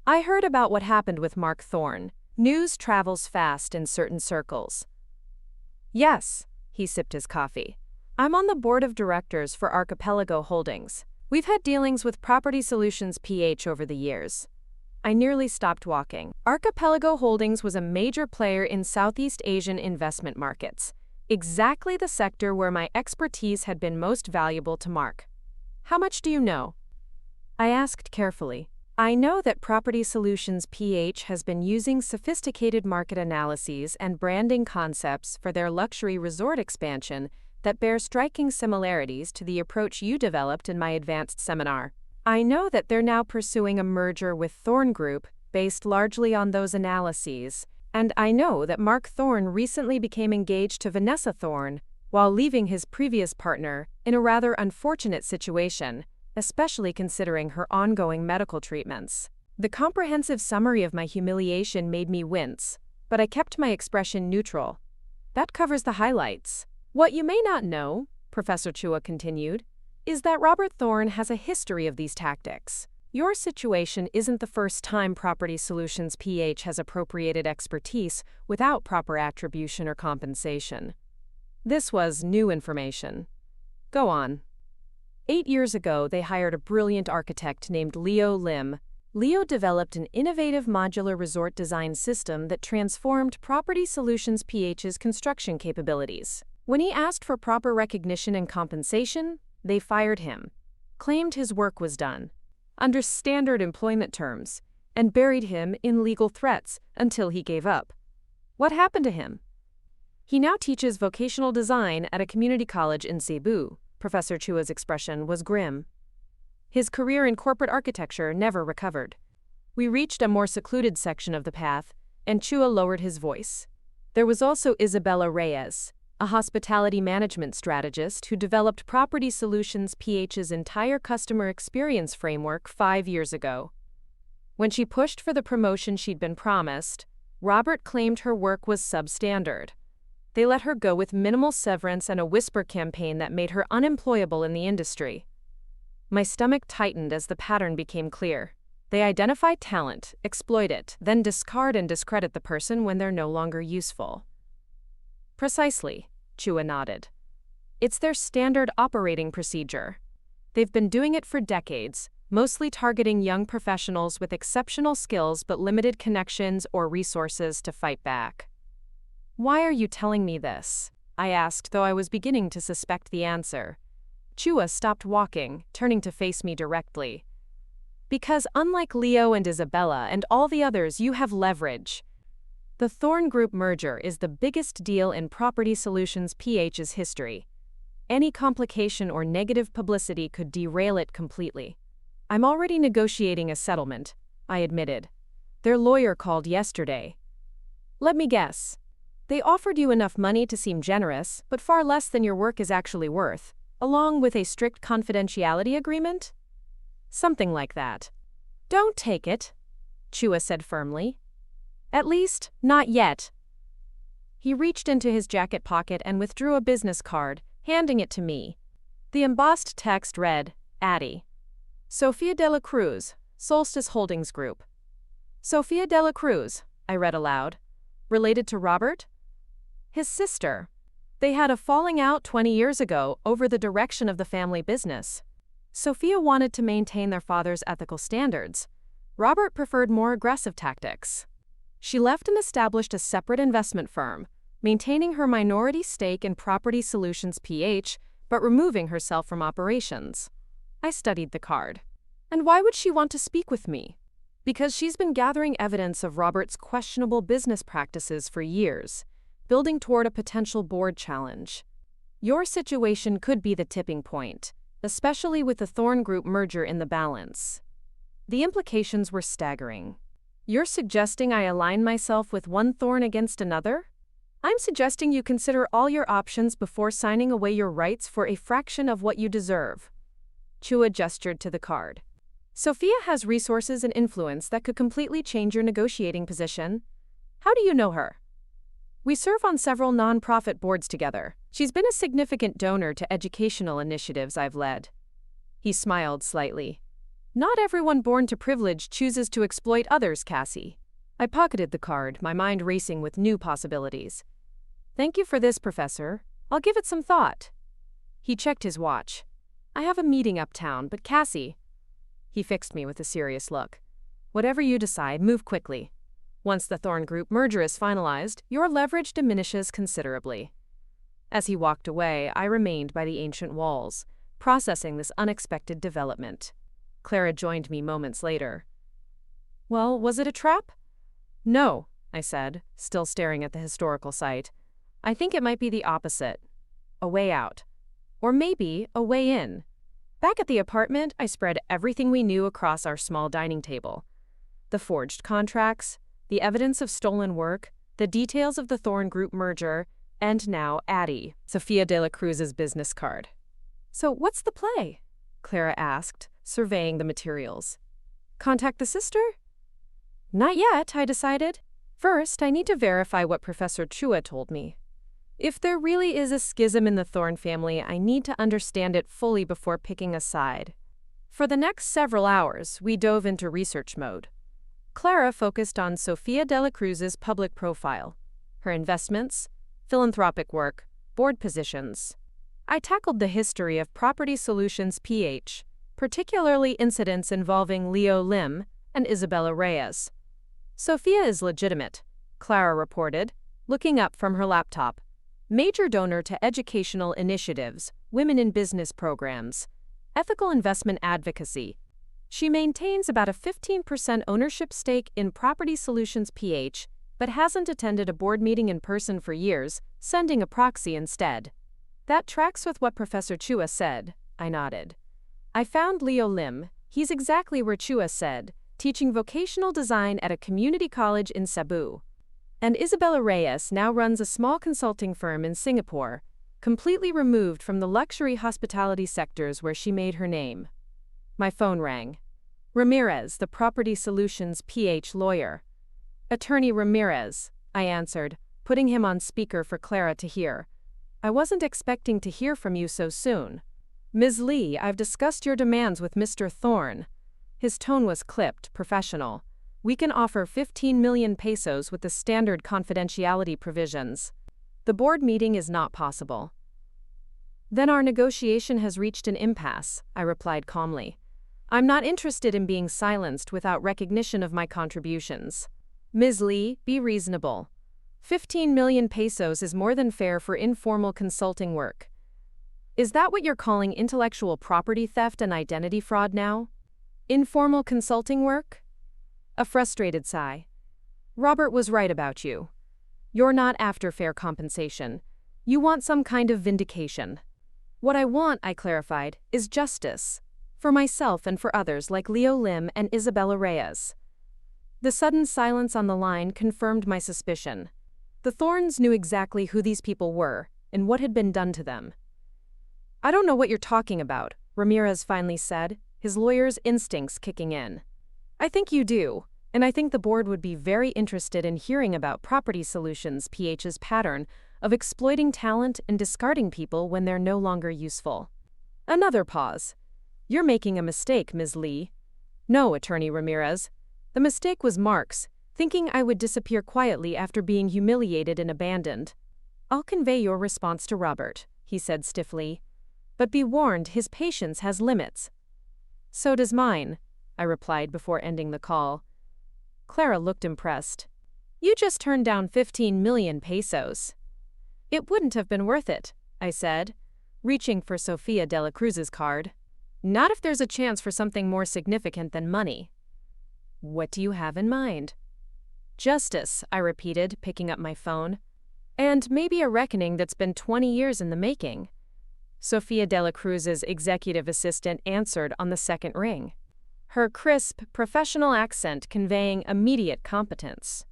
I heard about what happened with Mark Thorn. News travels fast in certain circles. Yes, he sipped his coffee. I'm on the board of directors for Archipelago Holdings. We've had dealings with Property Solutions PH over the years. I nearly stopped walking. Archipelago Holdings was a major player in Southeast Asian investment markets, exactly the sector where my expertise had been most valuable to Mark. How much do you know? I asked carefully. I know that Property Solutions PH has been using sophisticated market analyses and branding concepts for their luxury resort expansion that bear striking similarities to the approach you developed in my advanced seminar. I know that they're now pursuing a merger with Thorn Group based largely on those analyses, and I know that Mark Thorn recently became engaged to Vanessa Thorn while leaving his previous partner in a rather unfortunate situation, especially considering her ongoing medical treatments. The comprehensive summary of my humiliation made me wince, but I kept my expression neutral. That covers the highlights. What you may not know, Professor Chua continued, is that Robert Thorne has a history of these tactics. Your situation isn't the first time Property Solutions PH has appropriated expertise without proper attribution or compensation. This was new information. Go on. 8 years ago, they hired a brilliant architect named Leo Lim. Leo developed an innovative modular resort design system that transformed Property Solutions PH's construction capabilities. When he asked for proper recognition and compensation, they fired him, claimed his work was done under standard employment terms, and buried him in legal threats until he gave up. What happened to him? He now teaches vocational design at a community college in Cebu. Professor Chua's expression was grim. His career in corporate architecture never recovered. We reached a more secluded section of the path, and Chua lowered his voice. There was also Isabella Reyes, a hospitality management strategist who developed Property Solutions PH's entire customer experience framework 5 years ago. When she pushed for the promotion she'd been promised, Robert claimed her work was substandard. They let her go with minimal severance and a whisper campaign that made her unemployable in the industry. My stomach tightened as the pattern became clear. They identify talent, exploit it, then discard and discredit the person when they're no longer useful. Precisely, Chua nodded. It's their standard operating procedure. They've been doing it for decades, mostly targeting young professionals with exceptional skills but limited connections or resources to fight back. Why are you telling me this? I asked, though I was beginning to suspect the answer. Chua stopped walking, turning to face me directly. Because unlike Leo and Isabella and all the others, you have leverage. The Thorne Group merger is the biggest deal in Property Solutions PH's history. Any complication or negative publicity could derail it completely. I'm already negotiating a settlement, I admitted. Their lawyer called yesterday. Let me guess. They offered you enough money to seem generous, but far less than your work is actually worth, along with a strict confidentiality agreement? Something like that. Don't take it, Chua said firmly. At least, not yet. He reached into his jacket pocket and withdrew a business card, handing it to me. The embossed text read, Addie. Sofia de la Cruz, Solstice Holdings Group. Sofia de la Cruz, I read aloud. Related to Robert? His sister. They had a falling out 20 years ago over the direction of the family business. Sofia wanted to maintain their father's ethical standards. Robert preferred more aggressive tactics. She left and established a separate investment firm, maintaining her minority stake in Property Solutions PH, but removing herself from operations. I studied the card. And why would she want to speak with me? Because she's been gathering evidence of Robert's questionable business practices for years, building toward a potential board challenge. Your situation could be the tipping point, especially with the Thorne Group merger in the balance. The implications were staggering. You're suggesting I align myself with one thorn against another? I'm suggesting you consider all your options before signing away your rights for a fraction of what you deserve. Chua gestured to the card. Sofia has resources and influence that could completely change your negotiating position. How do you know her? We serve on several non-profit boards together. She's been a significant donor to educational initiatives I've led. He smiled slightly. Not everyone born to privilege chooses to exploit others, Cassie. I pocketed the card, my mind racing with new possibilities. Thank you for this, Professor. I'll give it some thought. He checked his watch. I have a meeting uptown, but Cassie... He fixed me with a serious look. Whatever you decide, move quickly. Once the Thorne Group merger is finalized, your leverage diminishes considerably. As he walked away, I remained by the ancient walls, processing this unexpected development. Clara joined me moments later. Well, was it a trap? No, I said, still staring at the historical site. I think it might be the opposite. A way out. Or maybe a way in. Back at the apartment, I spread everything we knew across our small dining table. The forged contracts, the evidence of stolen work, the details of the Thorne Group merger, and now Addie, Sofia de la Cruz's business card. So what's the play? Clara asked, surveying the materials. Contact the sister? Not yet, I decided. First, I need to verify what Professor Chua told me. If there really is a schism in the Thorne family, I need to understand it fully before picking a side. For the next several hours, we dove into research mode. Clara focused on Sofia de la Cruz's public profile, her investments, philanthropic work, board positions. I tackled the history of Property Solutions PH, particularly incidents involving Leo Lim and Isabella Reyes. Sofia is legitimate, Clara reported, looking up from her laptop. Major donor to educational initiatives, women in business programs, ethical investment advocacy. She maintains about a 15% ownership stake in Property Solutions PH, but hasn't attended a board meeting in person for years, sending a proxy instead. That tracks with what Professor Chua said, I nodded. I found Leo Lim, he's exactly where Chua said, teaching vocational design at a community college in Cebu. And Isabella Reyes now runs a small consulting firm in Singapore, completely removed from the luxury hospitality sectors where she made her name. My phone rang. Ramirez, the Property Solutions PH lawyer. Attorney Ramirez, I answered, putting him on speaker for Clara to hear. I wasn't expecting to hear from you so soon. Ms. Lee, I've discussed your demands with Mr. Thorne. His tone was clipped, professional. We can offer 15 million pesos with the standard confidentiality provisions. The board meeting is not possible. Then our negotiation has reached an impasse, I replied calmly. I'm not interested in being silenced without recognition of my contributions. Ms. Lee, be reasonable. 15 million pesos is more than fair for informal consulting work. Is that what you're calling intellectual property theft and identity fraud now? Informal consulting work? A frustrated sigh. Robert was right about you. You're not after fair compensation. You want some kind of vindication. What I want, I clarified, is justice. For myself and for others like Leo Lim and Isabella Reyes. The sudden silence on the line confirmed my suspicion. The Thornes knew exactly who these people were and what had been done to them. I don't know what you're talking about, Ramirez finally said, his lawyer's instincts kicking in. I think you do, and I think the board would be very interested in hearing about Property Solutions PH's pattern of exploiting talent and discarding people when they're no longer useful. Another pause. You're making a mistake, Ms. Lee. No, Attorney Ramirez. The mistake was Mark's, thinking I would disappear quietly after being humiliated and abandoned. I'll convey your response to Robert, he said stiffly. But be warned, his patience has limits. So does mine, I replied before ending the call. Clara looked impressed. You just turned down 15 million pesos. It wouldn't have been worth it, I said, reaching for Sofia de la Cruz's card. Not if there's a chance for something more significant than money. What do you have in mind? Justice, I repeated, picking up my phone. And maybe a reckoning that's been 20 years in the making. Sofia de la Cruz's executive assistant answered on the second ring, her crisp, professional accent conveying immediate competence.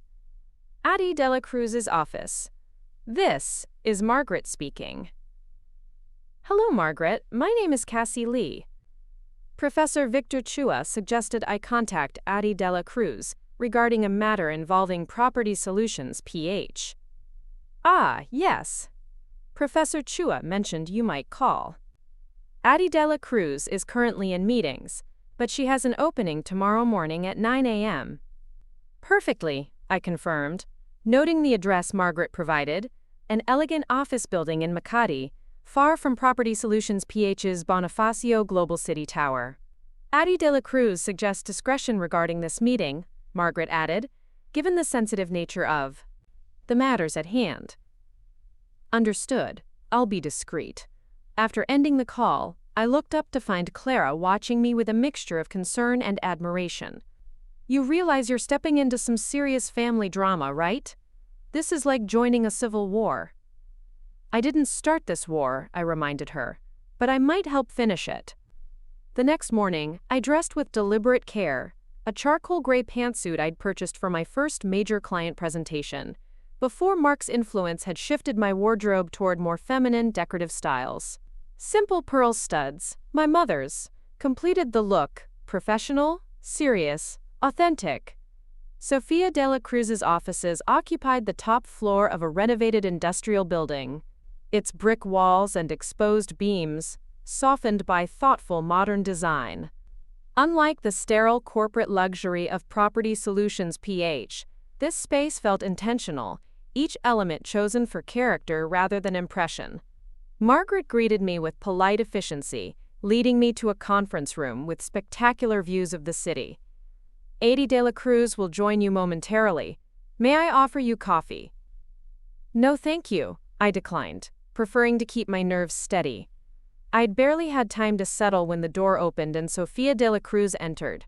Adi de la Cruz's office. This is Margaret speaking. Hello, Margaret. My name is Cassie Lee. Professor Victor Chua suggested I contact Adi de la Cruz regarding a matter involving Property Solutions PH. Ah, yes. Professor Chua mentioned you might call. Adi de la Cruz is currently in meetings, but she has an opening tomorrow morning at 9 a.m. Perfectly, I confirmed, noting the address Margaret provided, an elegant office building in Makati, far from Property Solutions PH's Bonifacio Global City Tower. Adi de la Cruz suggests discretion regarding this meeting, Margaret added, given the sensitive nature of the matters at hand. Understood. I'll be discreet. After ending the call, I looked up to find Clara watching me with a mixture of concern and admiration. You realize you're stepping into some serious family drama, right? This is like joining a civil war. I didn't start this war, I reminded her, but I might help finish it. The next morning, I dressed with deliberate care, a charcoal gray pantsuit I'd purchased for my first major client presentation, before Mark's influence had shifted my wardrobe toward more feminine, decorative styles. Simple pearl studs, my mother's, completed the look, professional, serious, authentic. Sofia de la Cruz's offices occupied the top floor of a renovated industrial building, its brick walls and exposed beams softened by thoughtful modern design. Unlike the sterile corporate luxury of Property Solutions PH, this space felt intentional, each element chosen for character rather than impression. Margaret greeted me with polite efficiency, leading me to a conference room with spectacular views of the city. Adi de la Cruz will join you momentarily. May I offer you coffee? No, thank you, I declined, preferring to keep my nerves steady. I'd barely had time to settle when the door opened and Sofia de la Cruz entered.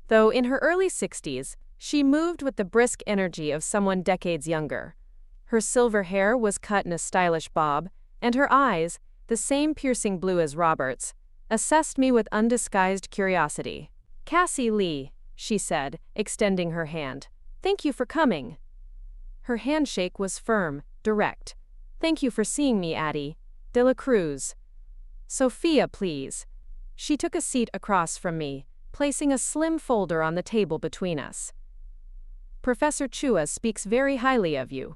Though in her early 60s, she moved with the brisk energy of someone decades younger. Her silver hair was cut in a stylish bob, and her eyes, the same piercing blue as Robert's, assessed me with undisguised curiosity. Cassie Lee, she said, extending her hand. Thank you for coming. Her handshake was firm, direct. Thank you for seeing me, Addie. De la Cruz. Sophia, please. She took a seat across from me, placing a slim folder on the table between us. Professor Chua speaks very highly of you.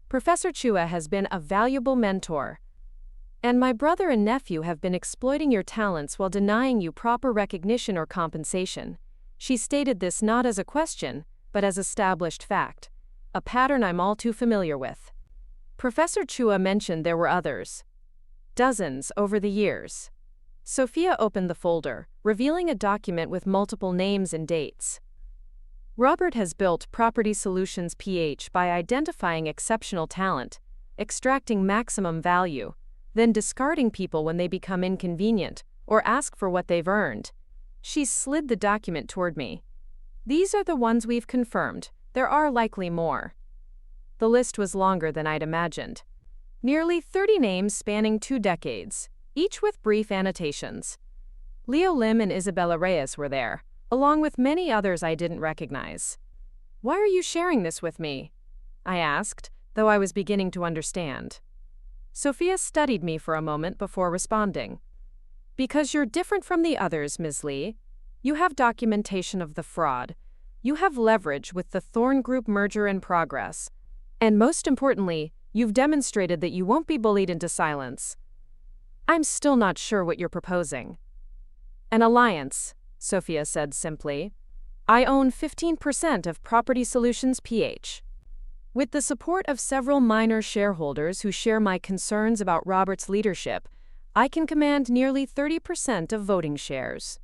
Professor Chua has been a valuable mentor, and my brother and nephew have been exploiting your talents while denying you proper recognition or compensation. She stated this not as a question, but as established fact, a pattern I'm all too familiar with. Professor Chua mentioned there were others. Dozens over the years. Sophia opened the folder, revealing a document with multiple names and dates. Robert has built Property Solutions PH by identifying exceptional talent, extracting maximum value, then discarding people when they become inconvenient or ask for what they've earned. She slid the document toward me. These are the ones we've confirmed. There are likely more. The list was longer than I'd imagined. Nearly 30 names spanning 2 decades, each with brief annotations. Leo Lim and Isabella Reyes were there, along with many others I didn't recognize. Why are you sharing this with me? I asked, though I was beginning to understand. Sophia studied me for a moment before responding. Because you're different from the others, Ms. Lee. You have documentation of the fraud. You have leverage with the Thorn Group merger in progress. And most importantly, you've demonstrated that you won't be bullied into silence. I'm still not sure what you're proposing. An alliance, Sophia said simply. I own 15% of Property Solutions PH. With the support of several minor shareholders who share my concerns about Robert's leadership, I can command nearly 30% of voting shares.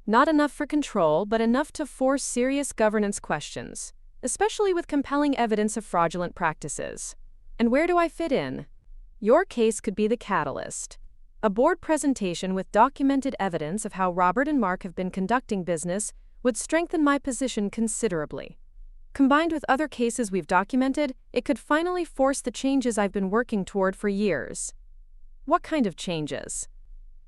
Not enough for control, but enough to force serious governance questions, especially with compelling evidence of fraudulent practices. And where do I fit in? Your case could be the catalyst. A board presentation with documented evidence of how Robert and Mark have been conducting business would strengthen my position considerably. Combined with other cases we've documented, it could finally force the changes I've been working toward for years. What kind of changes?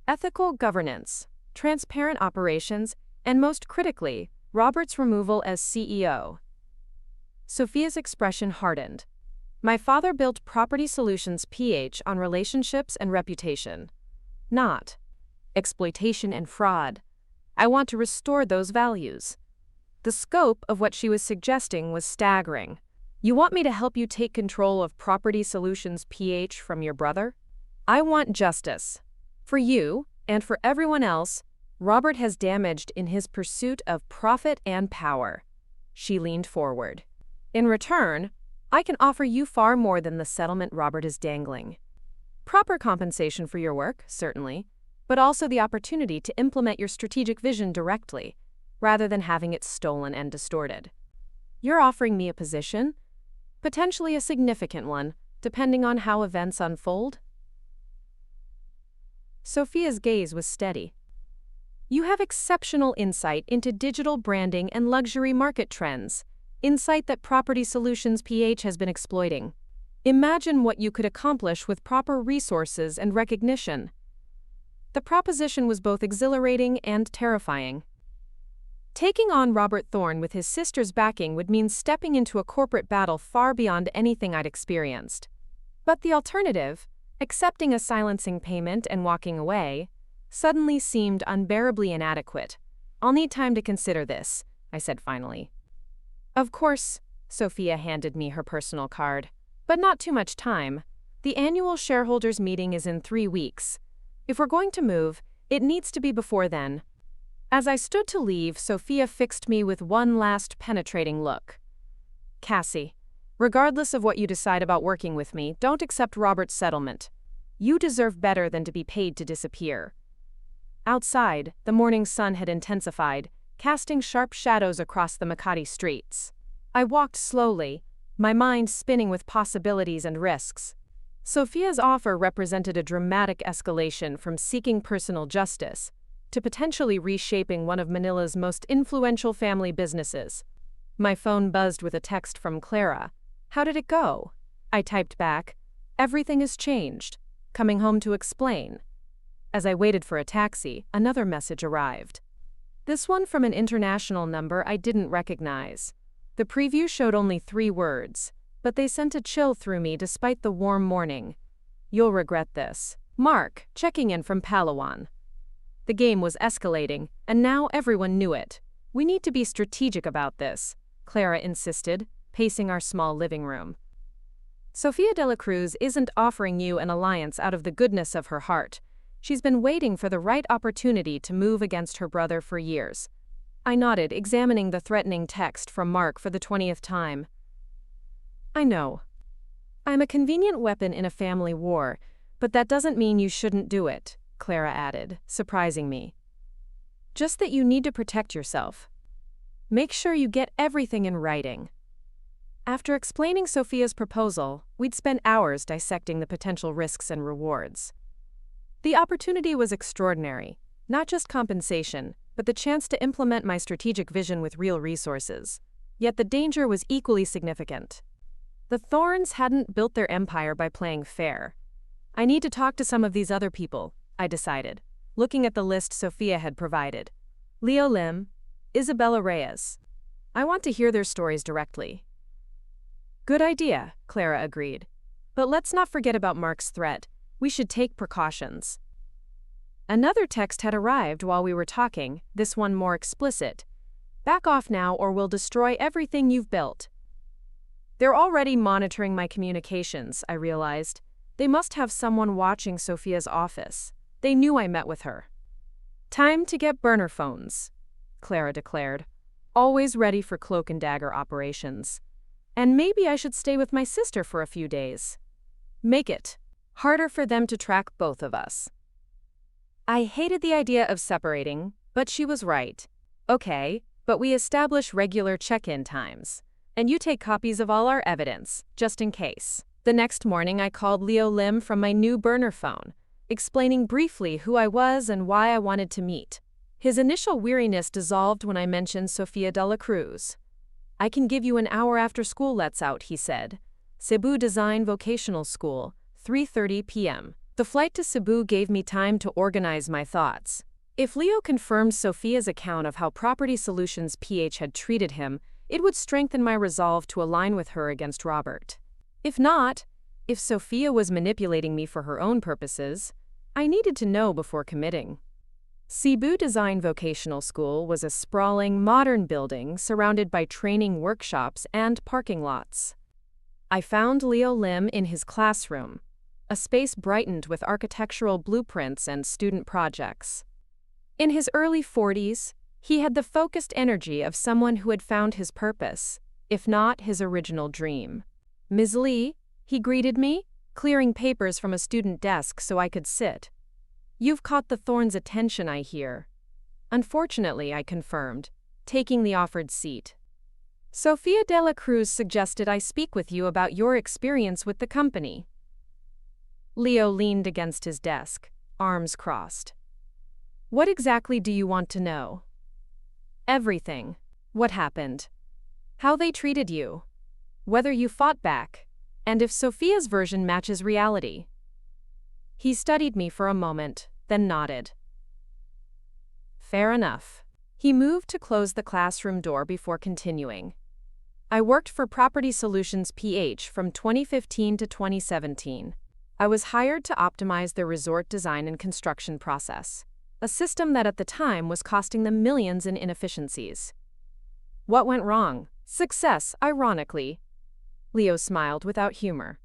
Ethical governance, transparent operations, and most critically, Robert's removal as CEO. Sophia's expression hardened. My father built Property Solutions PH on relationships and reputation, not exploitation and fraud. I want to restore those values. The scope of what she was suggesting was staggering. You want me to help you take control of Property Solutions PH from your brother? I want justice. For you, and for everyone else, Robert has damaged in his pursuit of profit and power. She leaned forward. In return, I can offer you far more than the settlement Robert is dangling. Proper compensation for your work, certainly, but also the opportunity to implement your strategic vision directly, rather than having it stolen and distorted. You're offering me a position, potentially a significant one, depending on how events unfold? Sophia's gaze was steady. You have exceptional insight into digital branding and luxury market trends, insight that Property Solutions PH has been exploiting. Imagine what you could accomplish with proper resources and recognition. The proposition was both exhilarating and terrifying. Taking on Robert Thorne with his sister's backing would mean stepping into a corporate battle far beyond anything I'd experienced. But the alternative, accepting a silencing payment and walking away, suddenly seemed unbearably inadequate. I'll need time to consider this, I said finally. Of course, Sophia handed me her personal card. But not too much time. The annual shareholders meeting is in 3 weeks. If we're going to move, it needs to be before then. As I stood to leave, Sophia fixed me with one last penetrating look. Cassie, regardless of what you decide about working with me, don't accept Robert's settlement. You deserve better than to be paid to disappear. Outside, the morning sun had intensified, casting sharp shadows across the Makati streets. I walked slowly, my mind spinning with possibilities and risks. Sophia's offer represented a dramatic escalation from seeking personal justice to potentially reshaping one of Manila's most influential family businesses. My phone buzzed with a text from Clara. How did it go? I typed back, everything has changed. Coming home to explain. As I waited for a taxi, another message arrived. This one from an international number I didn't recognize. The preview showed only 3 words, but they sent a chill through me despite the warm morning. You'll regret this. Mark, checking in from Palawan. The game was escalating, and now everyone knew it. We need to be strategic about this, Clara insisted, pacing our small living room. Sofia de la Cruz isn't offering you an alliance out of the goodness of her heart. She's been waiting for the right opportunity to move against her brother for years. I nodded, examining the threatening text from Mark for the 20th time. I know. I'm a convenient weapon in a family war, but that doesn't mean you shouldn't do it, Clara added, surprising me. Just that you need to protect yourself. Make sure you get everything in writing. After explaining Sophia's proposal, we'd spent hours dissecting the potential risks and rewards. The opportunity was extraordinary, not just compensation, but the chance to implement my strategic vision with real resources. Yet the danger was equally significant. The Thorns hadn't built their empire by playing fair. I need to talk to some of these other people, I decided, looking at the list Sophia had provided. Leo Lim, Isabella Reyes. I want to hear their stories directly. Good idea, Clara agreed. But let's not forget about Mark's threat. We should take precautions. Another text had arrived while we were talking, this one more explicit. Back off now or we'll destroy everything you've built. They're already monitoring my communications, I realized. They must have someone watching Sophia's office. They knew I met with her. Time to get burner phones, Clara declared, always ready for cloak and dagger operations. And maybe I should stay with my sister for a few days. Make it harder for them to track both of us. I hated the idea of separating, but she was right. Okay, but we establish regular check-in times. And you take copies of all our evidence, just in case. The next morning I called Leo Lim from my new burner phone, explaining briefly who I was and why I wanted to meet. His initial weariness dissolved when I mentioned Sofia de la Cruz. I can give you an hour after school lets out, he said. Cebu Design Vocational School, 3:30 p.m. The flight to Cebu gave me time to organize my thoughts. If Leo confirmed Sophia's account of how Property Solutions PH had treated him, it would strengthen my resolve to align with her against Robert. If not, if Sophia was manipulating me for her own purposes, I needed to know before committing. Cebu Design Vocational School was a sprawling, modern building surrounded by training workshops and parking lots. I found Leo Lim in his classroom, a space brightened with architectural blueprints and student projects. In his early 40s, he had the focused energy of someone who had found his purpose, if not his original dream. Ms. Lee, he greeted me, clearing papers from a student desk so I could sit. You've caught the Thorns' attention, I hear. Unfortunately, I confirmed, taking the offered seat. Sofia de la Cruz suggested I speak with you about your experience with the company. Leo leaned against his desk, arms crossed. What exactly do you want to know? Everything. What happened? How they treated you? Whether you fought back? And if Sophia's version matches reality? He studied me for a moment, then nodded. Fair enough. He moved to close the classroom door before continuing. I worked for Property Solutions PH from 2015 to 2017. I was hired to optimize their resort design and construction process, a system that at the time was costing them millions in inefficiencies. What went wrong? Success, ironically. Leo smiled without humor.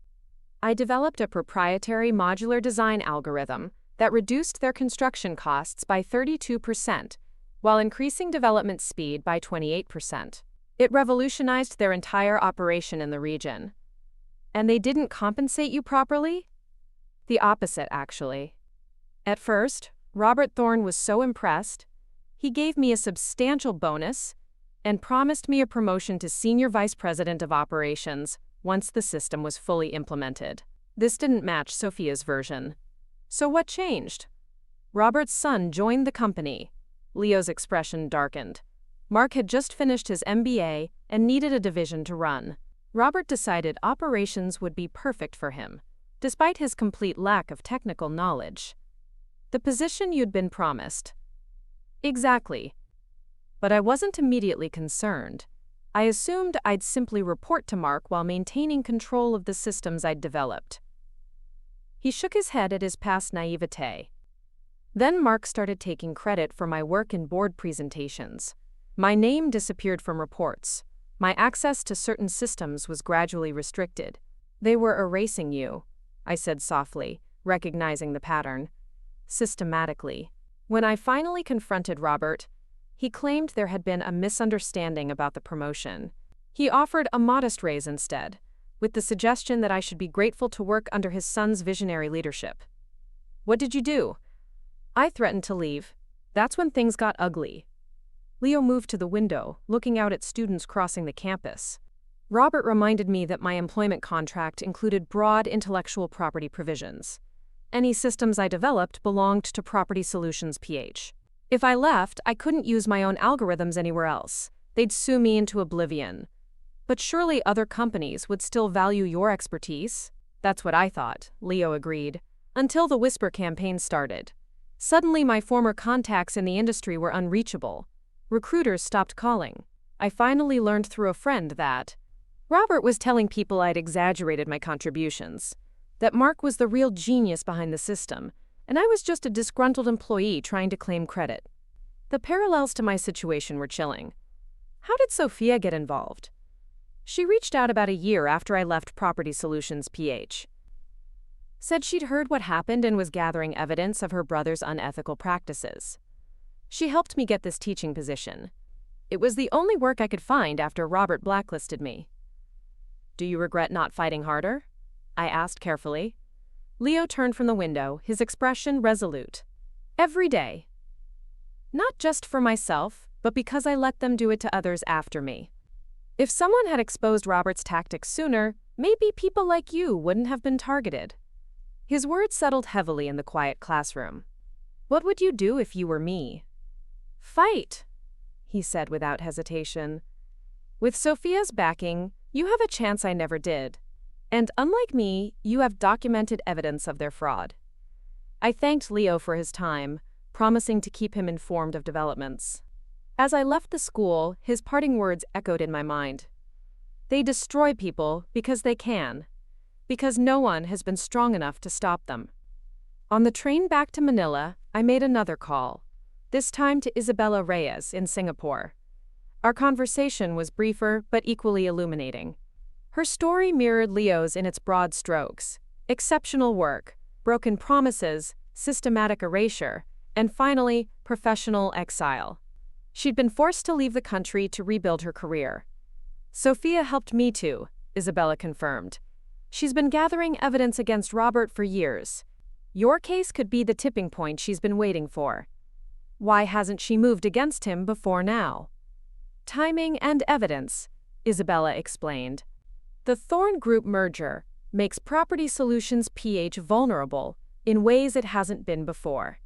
I developed a proprietary modular design algorithm that reduced their construction costs by 32%, while increasing development speed by 28%. It revolutionized their entire operation in the region. And they didn't compensate you properly? The opposite, actually. At first, Robert Thorne was so impressed, he gave me a substantial bonus and promised me a promotion to Senior Vice President of Operations once the system was fully implemented. This didn't match Sophia's version. So what changed? Robert's son joined the company. Leo's expression darkened. Mark had just finished his MBA and needed a division to run. Robert decided operations would be perfect for him, despite his complete lack of technical knowledge. The position you'd been promised. Exactly. But I wasn't immediately concerned. I assumed I'd simply report to Mark while maintaining control of the systems I'd developed. He shook his head at his past naivete. Then Mark started taking credit for my work in board presentations. My name disappeared from reports. My access to certain systems was gradually restricted. They were erasing you, I said softly, recognizing the pattern. Systematically. When I finally confronted Robert, he claimed there had been a misunderstanding about the promotion. He offered a modest raise instead, with the suggestion that I should be grateful to work under his son's visionary leadership. What did you do? I threatened to leave. That's when things got ugly. Leo moved to the window, looking out at students crossing the campus. Robert reminded me that my employment contract included broad intellectual property provisions. Any systems I developed belonged to Property Solutions PH. If I left, I couldn't use my own algorithms anywhere else. They'd sue me into oblivion. But surely other companies would still value your expertise? That's what I thought, Leo agreed. Until the Whisper campaign started. Suddenly my former contacts in the industry were unreachable. Recruiters stopped calling. I finally learned through a friend that Robert was telling people I'd exaggerated my contributions, that Mark was the real genius behind the system, and I was just a disgruntled employee trying to claim credit. The parallels to my situation were chilling. How did Sophia get involved? She reached out about a year after I left Property Solutions PH. Said she'd heard what happened and was gathering evidence of her brother's unethical practices. She helped me get this teaching position. It was the only work I could find after Robert blacklisted me. Do you regret not fighting harder? I asked carefully. Leo turned from the window, his expression resolute. Every day. Not just for myself, but because I let them do it to others after me. If someone had exposed Robert's tactics sooner, maybe people like you wouldn't have been targeted. His words settled heavily in the quiet classroom. What would you do if you were me? Fight, he said without hesitation. With Sophia's backing, you have a chance I never did. And unlike me, you have documented evidence of their fraud. I thanked Leo for his time, promising to keep him informed of developments. As I left the school, his parting words echoed in my mind. They destroy people because they can, because no one has been strong enough to stop them. On the train back to Manila, I made another call, this time to Isabella Reyes in Singapore. Our conversation was briefer but equally illuminating. Her story mirrored Leo's in its broad strokes: exceptional work, broken promises, systematic erasure, and finally, professional exile. She'd been forced to leave the country to rebuild her career. Sophia helped me too, Isabella confirmed. She's been gathering evidence against Robert for years. Your case could be the tipping point she's been waiting for. Why hasn't she moved against him before now? Timing and evidence, Isabella explained. The Thorne Group merger makes Property Solutions PH vulnerable in ways it hasn't been before.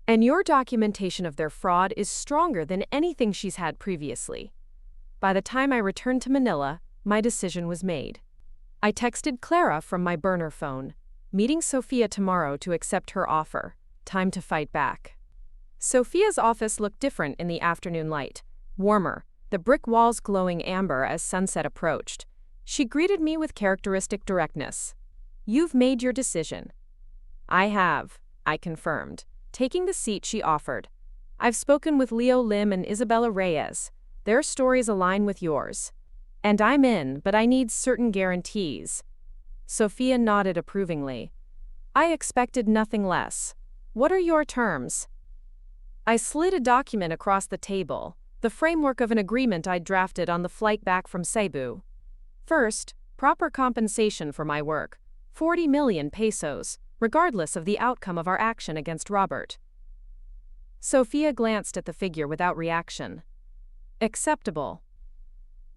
And your documentation of their fraud is stronger than anything she's had previously. By the time I returned to Manila, my decision was made. I texted Clara from my burner phone, meeting Sophia tomorrow to accept her offer. Time to fight back. Sophia's office looked different in the afternoon light, warmer, the brick walls glowing amber as sunset approached. She greeted me with characteristic directness. You've made your decision. I have, I confirmed, taking the seat she offered. I've spoken with Leo Lim and Isabella Reyes. Their stories align with yours. And I'm in, but I need certain guarantees. Sophia nodded approvingly. I expected nothing less. What are your terms? I slid a document across the table, the framework of an agreement I'd drafted on the flight back from Cebu. First, proper compensation for my work, 40 million pesos, regardless of the outcome of our action against Robert. Sophia glanced at the figure without reaction. Acceptable.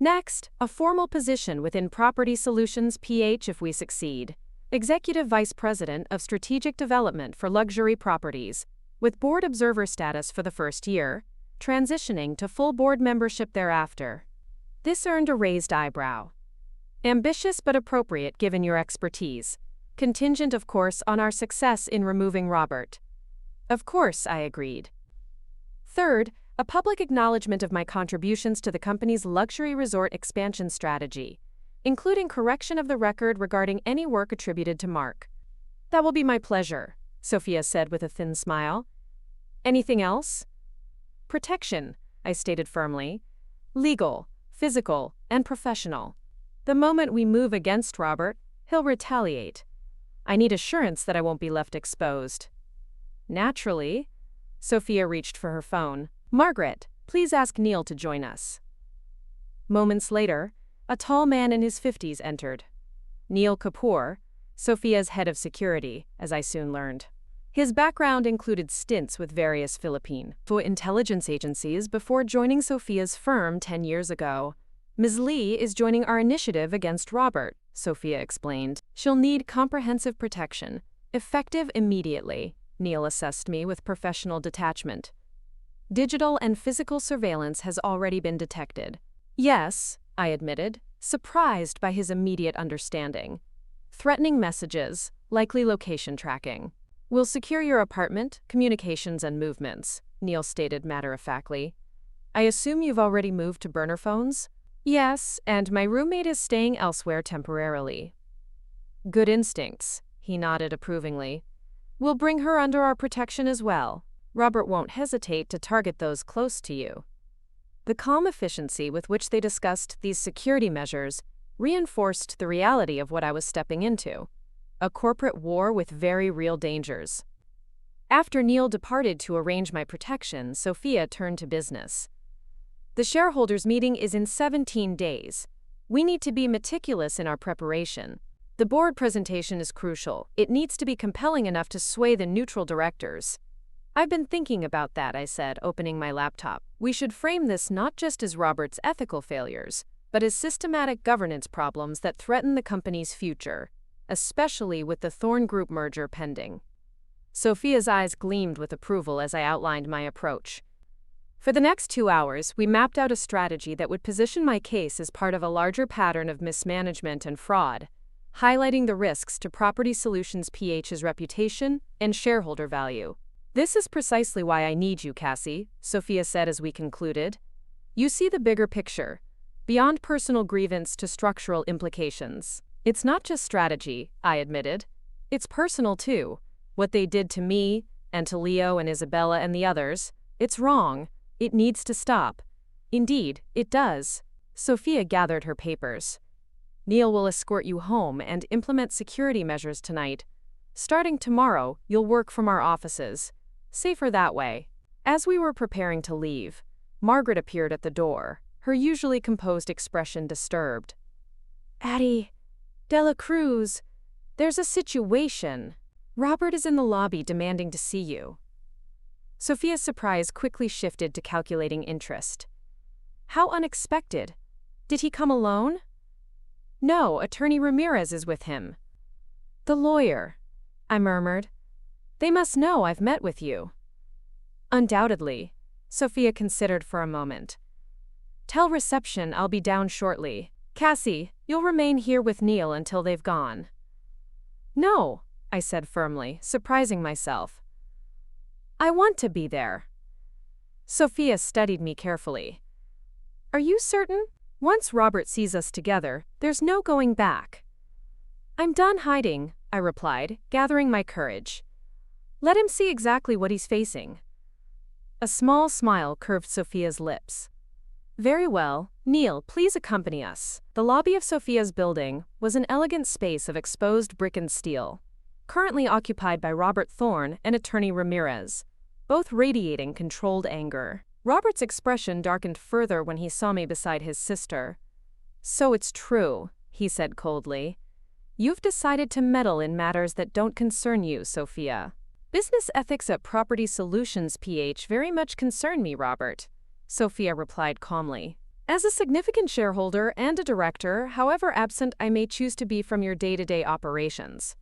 Next, a formal position within Property Solutions PH if we succeed. Executive Vice President of Strategic Development for Luxury Properties, with board observer status for the first year, transitioning to full board membership thereafter. This earned a raised eyebrow. Ambitious but appropriate given your expertise. Contingent, of course, on our success in removing Robert. Of course, I agreed. Third, a public acknowledgement of my contributions to the company's luxury resort expansion strategy, including correction of the record regarding any work attributed to Mark. That will be my pleasure, Sophia said with a thin smile. Anything else? Protection, I stated firmly. Legal, physical, and professional. The moment we move against Robert, he'll retaliate. I need assurance that I won't be left exposed. Naturally. Sophia reached for her phone. Margaret, please ask Neil to join us. Moments later, a tall man in his 50s entered. Neil Kapoor, Sophia's head of security, as I soon learned. His background included stints with various Philippine intelligence agencies before joining Sophia's firm 10 years ago. Ms. Lee is joining our initiative against Robert, Sophia explained. She'll need comprehensive protection, effective immediately, Neil assessed me with professional detachment. Digital and physical surveillance has already been detected. Yes, I admitted, surprised by his immediate understanding. Threatening messages, likely location tracking. We'll secure your apartment, communications, and movements, Neil stated matter-of-factly. I assume you've already moved to burner phones? Yes, and my roommate is staying elsewhere temporarily. Good instincts, he nodded approvingly. We'll bring her under our protection as well. Robert won't hesitate to target those close to you. The calm efficiency with which they discussed these security measures reinforced the reality of what I was stepping into. A corporate war with very real dangers. After Neil departed to arrange my protection, Sophia turned to business. The shareholders' meeting is in 17 days. We need to be meticulous in our preparation. The board presentation is crucial. It needs to be compelling enough to sway the neutral directors. I've been thinking about that, I said, opening my laptop. We should frame this not just as Robert's ethical failures, but as systematic governance problems that threaten the company's future, especially with the Thorn Group merger pending. Sophia's eyes gleamed with approval as I outlined my approach. For the next 2 hours, we mapped out a strategy that would position my case as part of a larger pattern of mismanagement and fraud, highlighting the risks to Property Solutions PH's reputation and shareholder value. This is precisely why I need you, Cassie, Sophia said as we concluded. You see the bigger picture, beyond personal grievance to structural implications. It's not just strategy, I admitted. It's personal too. What they did to me, and to Leo and Isabella and the others, it's wrong. It needs to stop. Indeed, it does. Sophia gathered her papers. Neil will escort you home and implement security measures tonight. Starting tomorrow, you'll work from our offices. Safer that way. As we were preparing to leave, Margaret appeared at the door, her usually composed expression disturbed. Addie, Dela Cruz, there's a situation. Robert is in the lobby demanding to see you. Sophia's surprise quickly shifted to calculating interest. How unexpected. Did he come alone? No, Attorney Ramirez is with him. The lawyer, I murmured. They must know I've met with you. Undoubtedly, Sophia considered for a moment. Tell reception I'll be down shortly. Cassie, you'll remain here with Neil until they've gone. No, I said firmly, surprising myself. I want to be there. Sophia studied me carefully. Are you certain? Once Robert sees us together, there's no going back. I'm done hiding, I replied, gathering my courage. Let him see exactly what he's facing. A small smile curved Sophia's lips. Very well, Neil, please accompany us. The lobby of Sophia's building was an elegant space of exposed brick and steel, currently occupied by Robert Thorne and attorney Ramirez, both radiating controlled anger. Robert's expression darkened further when he saw me beside his sister. "So it's true," he said coldly. "You've decided to meddle in matters that don't concern you, Sophia." "Business ethics at Property Solutions PH very much concern me, Robert," Sophia replied calmly. "As a significant shareholder and a director, however absent I may choose to be from your day-to-day operations."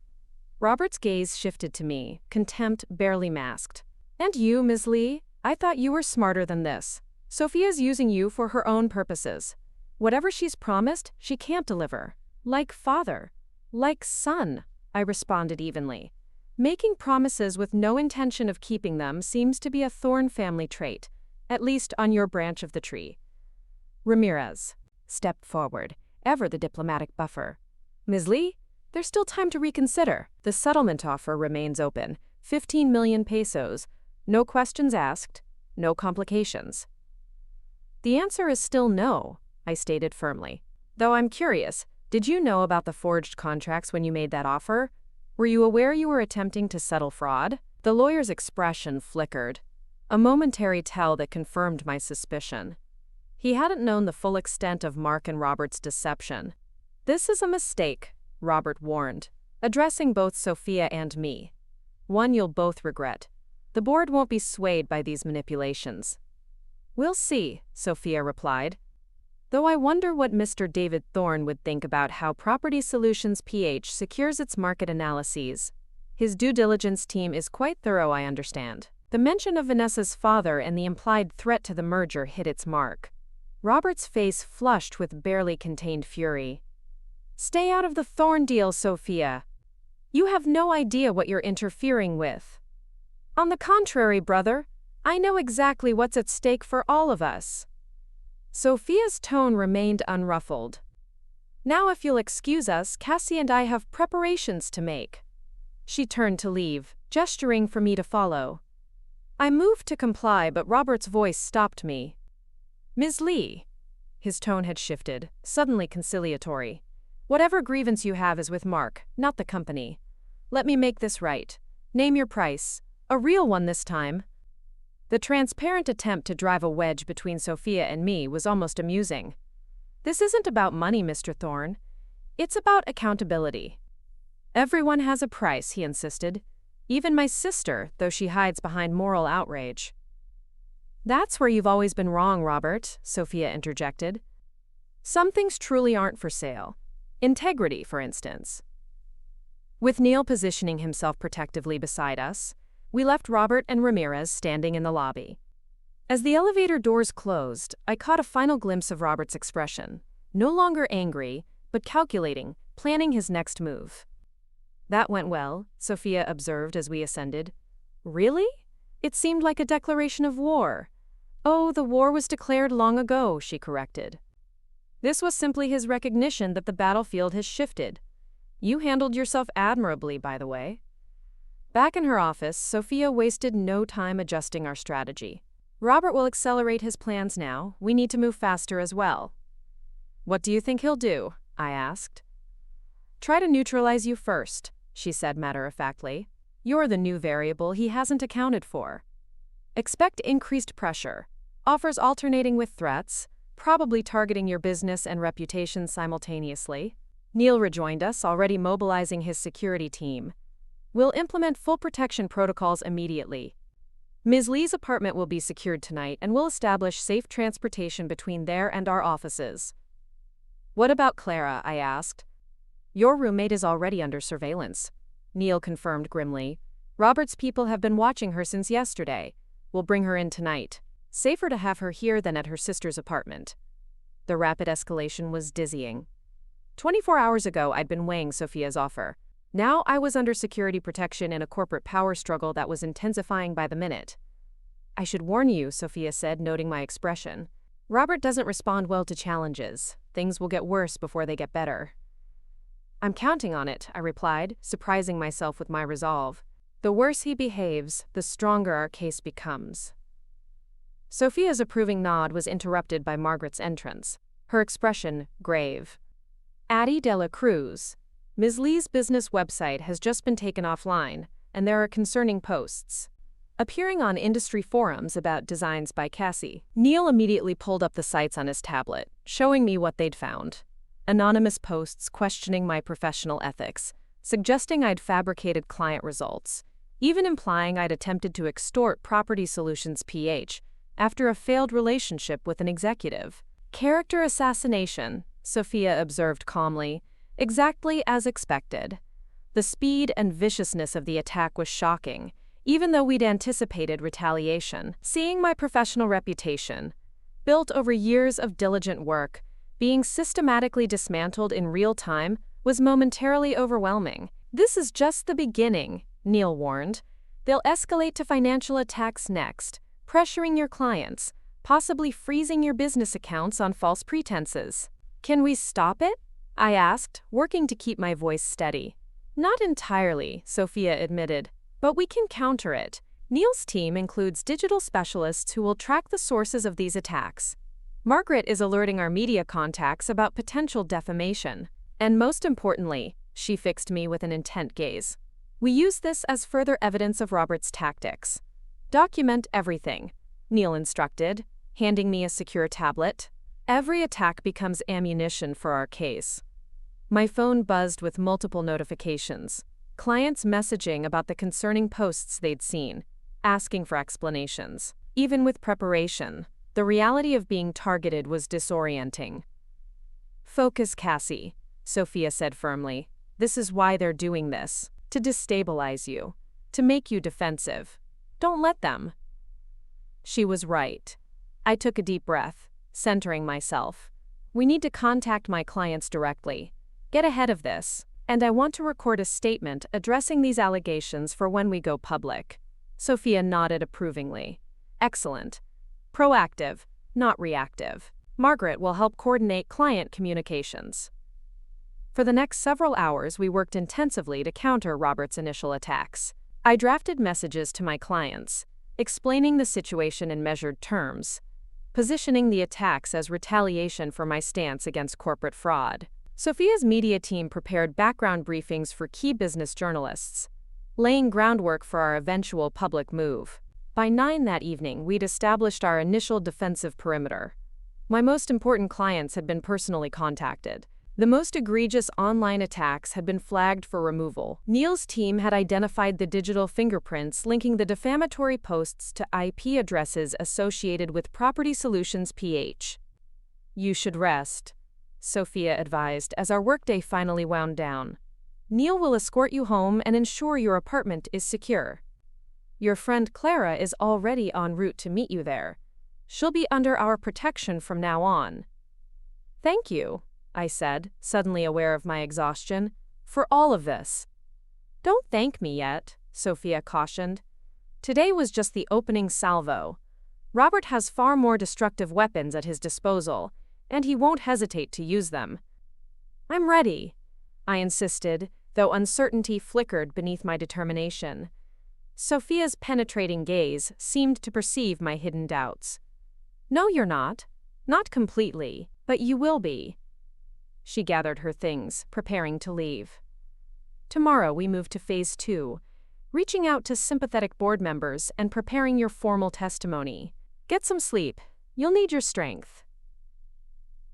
Robert's gaze shifted to me, contempt barely masked. "And you, Ms. Lee? I thought you were smarter than this. Sophia's using you for her own purposes. Whatever she's promised, she can't deliver. Like father. Like son," I responded evenly. "Making promises with no intention of keeping them seems to be a Thorne family trait, at least on your branch of the tree." Ramirez stepped forward, ever the diplomatic buffer. "Ms. Lee, there's still time to reconsider. The settlement offer remains open, 15 million pesos. No questions asked, no complications." "The answer is still no," I stated firmly. "Though I'm curious, did you know about the forged contracts when you made that offer? Were you aware you were attempting to settle fraud?" The lawyer's expression flickered, a momentary tell that confirmed my suspicion. He hadn't known the full extent of Mark and Robert's deception. "This is a mistake," Robert warned, addressing both Sophia and me. "One you'll both regret. The board won't be swayed by these manipulations." "We'll see," Sophia replied. "Though I wonder what Mr. David Thorne would think about how Property Solutions PH secures its market analyses. His due diligence team is quite thorough, I understand." The mention of Vanessa's father and the implied threat to the merger hit its mark. Robert's face flushed with barely contained fury. "Stay out of the Thorne deal, Sophia. You have no idea what you're interfering with." "On the contrary, brother, I know exactly what's at stake for all of us." Sophia's tone remained unruffled. "Now if you'll excuse us, Cassie and I have preparations to make." She turned to leave, gesturing for me to follow. I moved to comply, but Robert's voice stopped me. "Ms. Lee." His tone had shifted, suddenly conciliatory. "Whatever grievance you have is with Mark, not the company. Let me make this right. Name your price. A real one this time." The transparent attempt to drive a wedge between Sophia and me was almost amusing. "This isn't about money, Mr. Thorne. It's about accountability." "Everyone has a price," he insisted. "Even my sister, though she hides behind moral outrage." "That's where you've always been wrong, Robert," Sophia interjected. "Some things truly aren't for sale. Integrity, for instance." With Neil positioning himself protectively beside us, we left Robert and Ramirez standing in the lobby. As the elevator doors closed, I caught a final glimpse of Robert's expression, no longer angry, but calculating, planning his next move. "That went well," Sophia observed as we ascended. "Really? It seemed like a declaration of war." "Oh, the war was declared long ago," she corrected. "This was simply his recognition that the battlefield has shifted. You handled yourself admirably, by the way." Back in her office, Sophia wasted no time adjusting our strategy. "Robert will accelerate his plans now. We need to move faster as well." "What do you think he'll do?" I asked. "Try to neutralize you first," she said matter-of-factly. "You're the new variable he hasn't accounted for. Expect increased pressure, offers alternating with threats, probably targeting your business and reputation simultaneously." Neil rejoined us, already mobilizing his security team. "We'll implement full protection protocols immediately. Ms. Lee's apartment will be secured tonight, and we'll establish safe transportation between there and our offices." "What about Clara?" I asked. "Your roommate is already under surveillance," Neil confirmed grimly. "Robert's people have been watching her since yesterday. We'll bring her in tonight. Safer to have her here than at her sister's apartment." The rapid escalation was dizzying. 24 hours ago, I'd been weighing Sophia's offer. Now I was under security protection in a corporate power struggle that was intensifying by the minute. "I should warn you," Sophia said, noting my expression. "Robert doesn't respond well to challenges. Things will get worse before they get better." "I'm counting on it," I replied, surprising myself with my resolve. "The worse he behaves, the stronger our case becomes." Sophia's approving nod was interrupted by Margaret's entrance. her expression grave. Addie de la Cruz. Ms. Lee's business website has just been taken offline, and there are concerning posts appearing on industry forums about designs by Cassie. Neil immediately pulled up the sites on his tablet, showing me what they'd found. Anonymous posts questioning my professional ethics, suggesting I'd fabricated client results, even implying I'd attempted to extort Property Solutions PH after a failed relationship with an executive. Character assassination, Sophia observed calmly, exactly as expected. The speed and viciousness of the attack was shocking, even though we'd anticipated retaliation. Seeing my professional reputation, built over years of diligent work, being systematically dismantled in real time was momentarily overwhelming. "This is just the beginning," Neil warned. "They'll escalate to financial attacks next, pressuring your clients, possibly freezing your business accounts on false pretenses." "Can we stop it?" I asked, working to keep my voice steady. "Not entirely," Sophia admitted, "but we can counter it. Neil's team includes digital specialists who will track the sources of these attacks. Margaret is alerting our media contacts about potential defamation. And most importantly," she fixed me with an intent gaze, "we use this as further evidence of Robert's tactics." "Document everything," Neil instructed, handing me a secure tablet. "Every attack becomes ammunition for our case." My phone buzzed with multiple notifications, clients messaging about the concerning posts they'd seen, asking for explanations. Even with preparation, the reality of being targeted was disorienting. "Focus, Cassie," Sophia said firmly. "This is why they're doing this, to destabilize you, to make you defensive. Don't let them." She was right. I took a deep breath, centering myself. "We need to contact my clients directly, get ahead of this, and I want to record a statement addressing these allegations for when we go public." Sophia nodded approvingly. "Excellent. Proactive, not reactive. Margaret will help coordinate client communications." For the next several hours, we worked intensively to counter Robert's initial attacks. I drafted messages to my clients, explaining the situation in measured terms, positioning the attacks as retaliation for my stance against corporate fraud. Sophia's media team prepared background briefings for key business journalists, laying groundwork for our eventual public move. By 9 that evening, we'd established our initial defensive perimeter. My most important clients had been personally contacted. The most egregious online attacks had been flagged for removal. Neil's team had identified the digital fingerprints linking the defamatory posts to IP addresses associated with Property Solutions PH. "You should rest," Sophia advised as our workday finally wound down. "Neil will escort you home and ensure your apartment is secure. Your friend Clara is already en route to meet you there. She'll be under our protection from now on." "Thank you," I said, suddenly aware of my exhaustion, "for all of this." "Don't thank me yet," Sophia cautioned. "Today was just the opening salvo. Robert has far more destructive weapons at his disposal, and he won't hesitate to use them." "I'm ready," I insisted, though uncertainty flickered beneath my determination. Sophia's penetrating gaze seemed to perceive my hidden doubts. "No, you're not. Not completely, but you will be." She gathered her things, preparing to leave. "Tomorrow we move to Phase 2, reaching out to sympathetic board members and preparing your formal testimony. Get some sleep. You'll need your strength."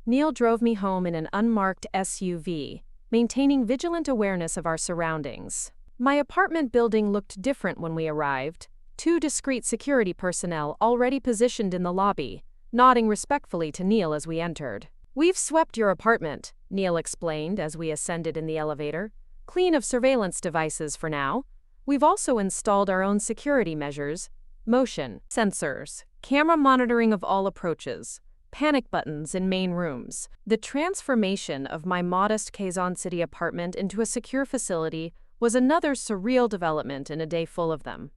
Neil drove me home in an unmarked SUV, maintaining vigilant awareness of our surroundings. My apartment building looked different when we arrived, 2 discreet security personnel already positioned in the lobby, nodding respectfully to Neil as we entered. "We've swept your apartment," Neil explained as we ascended in the elevator. "Clean of surveillance devices for now. We've also installed our own security measures, motion sensors, camera monitoring of all approaches, panic buttons in main rooms." The transformation of my modest Quezon City apartment into a secure facility was another surreal development in a day full of them.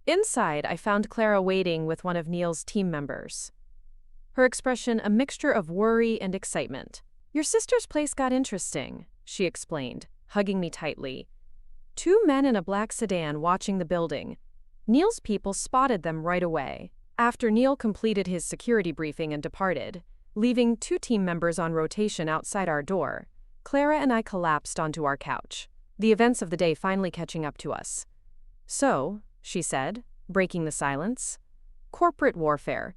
Inside, I found Clara waiting with one of Neil's team members, her expression a mixture of worry and excitement. "Your sister's place got interesting," she explained, hugging me tightly. 2 men in a black sedan watching the building. Neil's people spotted them right away. After Neil completed his security briefing and departed, Leaving 2 team members on rotation outside our door, Clara and I collapsed onto our couch, the events of the day finally catching up to us. "So," she said, breaking the silence. "Corporate warfare.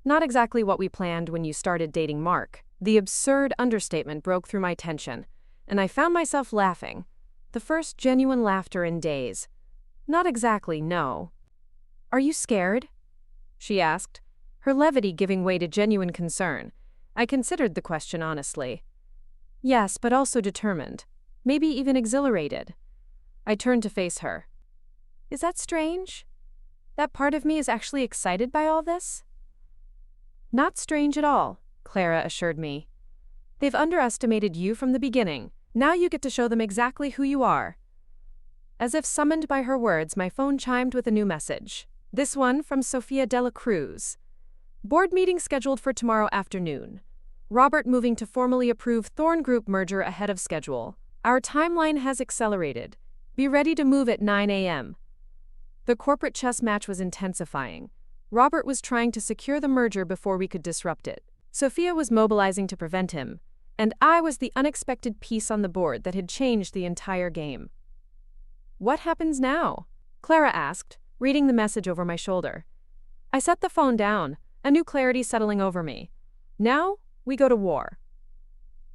Not exactly what we planned when you started dating Mark." The absurd understatement broke through my tension, and I found myself laughing. The first genuine laughter in days. "Not exactly, no." "Are you scared?" she asked, her levity giving way to genuine concern. I considered the question honestly. "Yes, but also determined. Maybe even exhilarated." I turned to face her. "Is that strange? That part of me is actually excited by all this?" "Not strange at all," Clara assured me. "They've underestimated you from the beginning. Now you get to show them exactly who you are." As if summoned by her words, my phone chimed with a new message. This one from Sofia de la Cruz. "Board meeting scheduled for tomorrow afternoon. Robert moving to formally approve Thorn Group merger ahead of schedule. Our timeline has accelerated. Be ready to move at 9 a.m. The corporate chess match was intensifying. Robert was trying to secure the merger before we could disrupt it. Sofia was mobilizing to prevent him, and I was the unexpected piece on the board that had changed the entire game. "What happens now?" Clara asked, reading the message over my shoulder. I set the phone down, a new clarity settling over me. "Now, we go to war."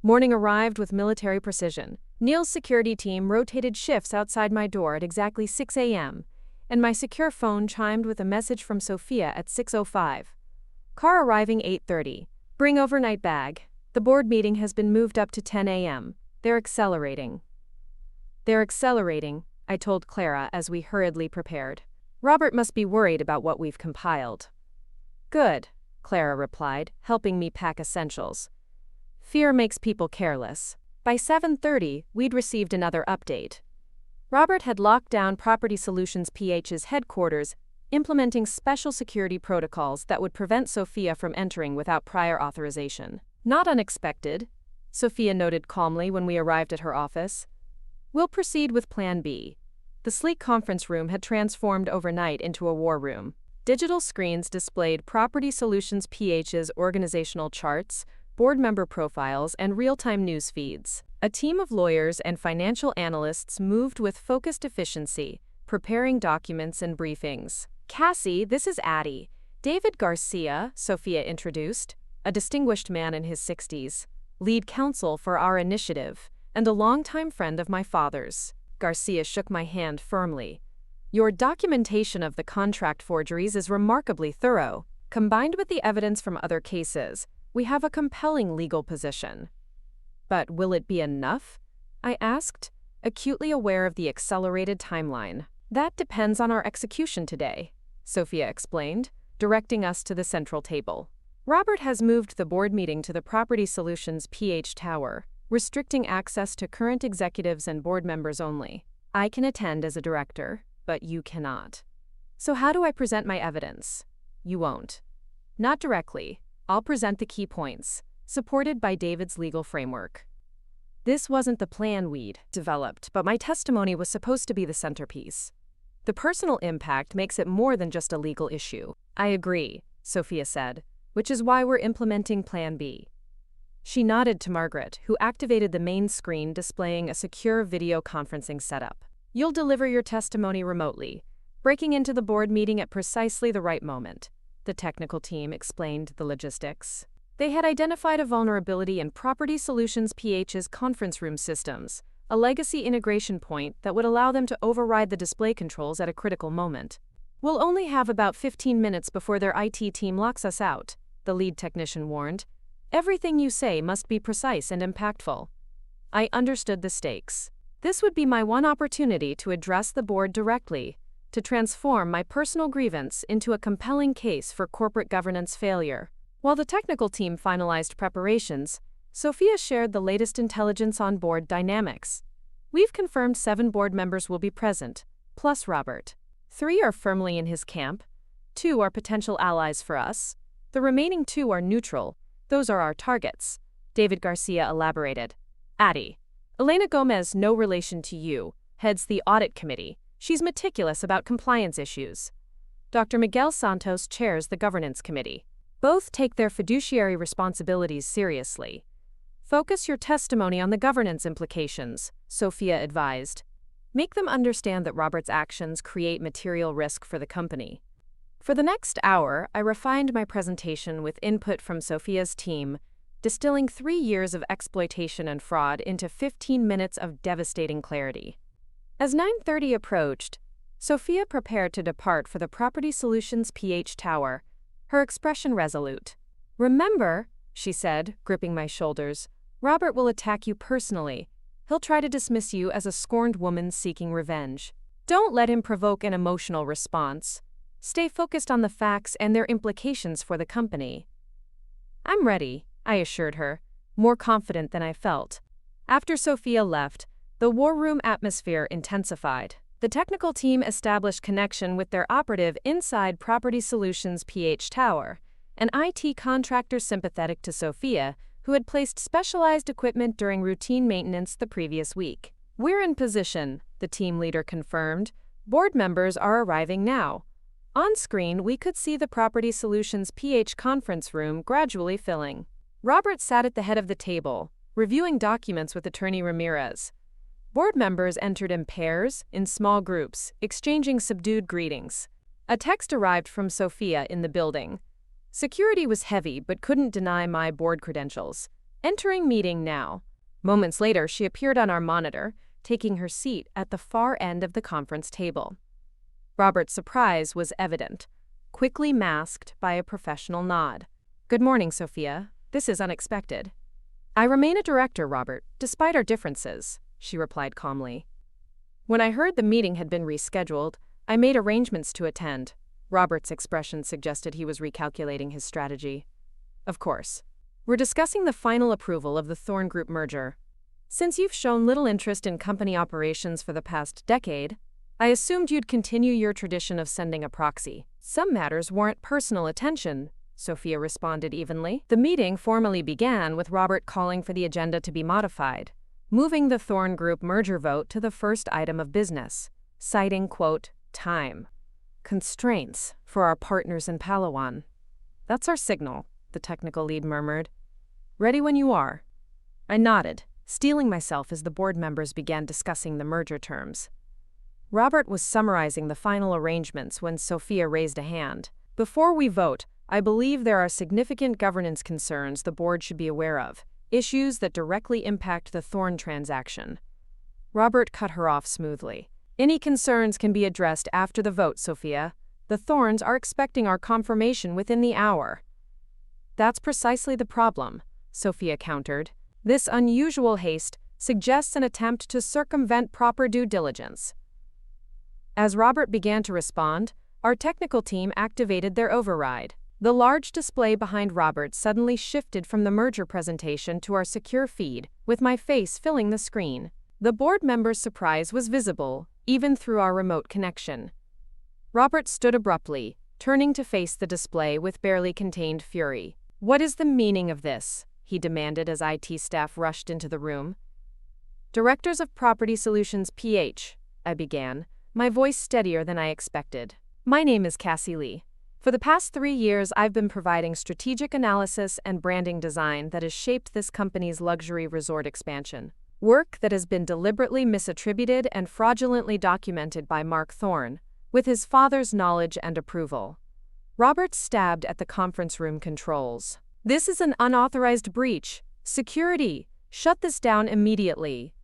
Morning arrived with military precision. Neil's security team rotated shifts outside my door at exactly 6 a.m., and my secure phone chimed with a message from Sofia at 6:05. "Car arriving 8:30. Bring overnight bag. The board meeting has been moved up to 10 a.m. They're accelerating." "They're accelerating," I told Clara as we hurriedly prepared. "Robert must be worried about what we've compiled." "Good," Clara replied, helping me pack essentials. "Fear makes people careless." By 7:30, we'd received another update. Robert had locked down Property Solutions PH's headquarters, implementing special security protocols that would prevent Sofia from entering without prior authorization. "Not unexpected," Sofia noted calmly when we arrived at her office. "We'll proceed with Plan B." The sleek conference room had transformed overnight into a war room. Digital screens displayed Property Solutions PH's organizational charts, board member profiles, and real-time news feeds. A team of lawyers and financial analysts moved with focused efficiency, preparing documents and briefings. "Cassie, this is Addie. David Garcia," Sofia introduced, a distinguished man in his 60s, lead counsel for our initiative, and a longtime friend of my father's. Garcia shook my hand firmly. "Your documentation of the contract forgeries is remarkably thorough. Combined with the evidence from other cases, we have a compelling legal position." "But will it be enough?" I asked, acutely aware of the accelerated timeline. "That depends on our execution today," Sofia explained, directing us to the central table. "Robert has moved the board meeting to the Property Solutions PH Tower, restricting access to current executives and board members only. I can attend as a director, but you cannot. So how do I present my evidence?" "You won't." "Not directly. I'll present the key points, supported by David's legal framework." This wasn't the plan we'd developed, but my testimony was supposed to be the centerpiece. The personal impact makes it more than just a legal issue. "I agree," Sofia said, "which is why we're implementing Plan B." She nodded to Margaret, who activated the main screen displaying a secure video conferencing setup. "You'll deliver your testimony remotely, breaking into the board meeting at precisely the right moment." The technical team explained the logistics. They had identified a vulnerability in Property Solutions PH's conference room systems, a legacy integration point that would allow them to override the display controls at a critical moment. "We'll only have about 15 minutes before their IT team locks us out," the lead technician warned. "Everything you say must be precise and impactful." I understood the stakes. This would be my one opportunity to address the board directly, to transform my personal grievance into a compelling case for corporate governance failure. While the technical team finalized preparations, Sofia shared the latest intelligence on board dynamics. "We've confirmed 7 board members will be present, plus Robert. 3 are firmly in his camp, 2 are potential allies for us. The remaining 2 are neutral. Those are our targets," David Garcia elaborated. "Addie, Elena Gomez, no relation to you, heads the audit committee. She's meticulous about compliance issues. Dr. Miguel Santos chairs the governance committee. Both take their fiduciary responsibilities seriously. Focus your testimony on the governance implications, Sophia advised. Make them understand that Robert's actions create material risk for the company. For the next hour, I refined my presentation with input from Sophia's team, distilling 3 years of exploitation and fraud into 15 minutes of devastating clarity. As 9:30 approached, Sophia prepared to depart for the Property Solutions PH Tower, her expression resolute. "Remember," she said, gripping my shoulders, "Robert will attack you personally. He'll try to dismiss you as a scorned woman seeking revenge. Don't let him provoke an emotional response. Stay focused on the facts and their implications for the company." "I'm ready," I assured her, more confident than I felt. After Sophia left, the war room atmosphere intensified. The technical team established connection with their operative inside Property Solutions PH Tower, an IT contractor sympathetic to Sophia, who had placed specialized equipment during routine maintenance the previous week. "We're in position," the team leader confirmed. "Board members are arriving now." On screen, we could see the Property Solutions PH conference room gradually filling. Robert sat at the head of the table, reviewing documents with Attorney Ramirez. Board members entered in pairs, in small groups, exchanging subdued greetings. A text arrived from Sophia in the building. Security was heavy but couldn't deny my board credentials. "Entering meeting now." Moments later, she appeared on our monitor, taking her seat at the far end of the conference table. Robert's surprise was evident, quickly masked by a professional nod. "Good morning, Sophia. This is unexpected." "I remain a director, Robert, despite our differences," she replied calmly. "When I heard the meeting had been rescheduled, I made arrangements to attend." Robert's expression suggested he was recalculating his strategy. "Of course. We're discussing the final approval of the Thorn Group merger. Since you've shown little interest in company operations for the past decade, I assumed you'd continue your tradition of sending a proxy. Some matters warrant personal attention," Sophia responded evenly. The meeting formally began with Robert calling for the agenda to be modified, moving the Thorn Group merger vote to the first item of business, citing, quote, "time constraints for our partners in Palawan." "That's our signal," the technical lead murmured. "Ready when you are." I nodded, steeling myself as the board members began discussing the merger terms. Robert was summarizing the final arrangements when Sophia raised a hand. "Before we vote, I believe there are significant governance concerns the board should be aware of, issues that directly impact the Thorn transaction." Robert cut her off smoothly. "Any concerns can be addressed after the vote, Sophia. The Thorns are expecting our confirmation within the hour." "That's precisely the problem," Sophia countered. "This unusual haste suggests an attempt to circumvent proper due diligence." As Robert began to respond, our technical team activated their override. The large display behind Robert suddenly shifted from the merger presentation to our secure feed, with my face filling the screen. The board members' surprise was visible, even through our remote connection. Robert stood abruptly, turning to face the display with barely contained fury. "What is the meaning of this?" he demanded as IT staff rushed into the room. "Directors of Property Solutions PH," I began, my voice steadier than I expected. "My name is Cassie Lee. For the past 3 years, I've been providing strategic analysis and branding design that has shaped this company's luxury resort expansion. Work that has been deliberately misattributed and fraudulently documented by Mark Thorn, with his father's knowledge and approval." Robert stabbed at the conference room controls. "This is an unauthorized breach. Security, shut this down immediately."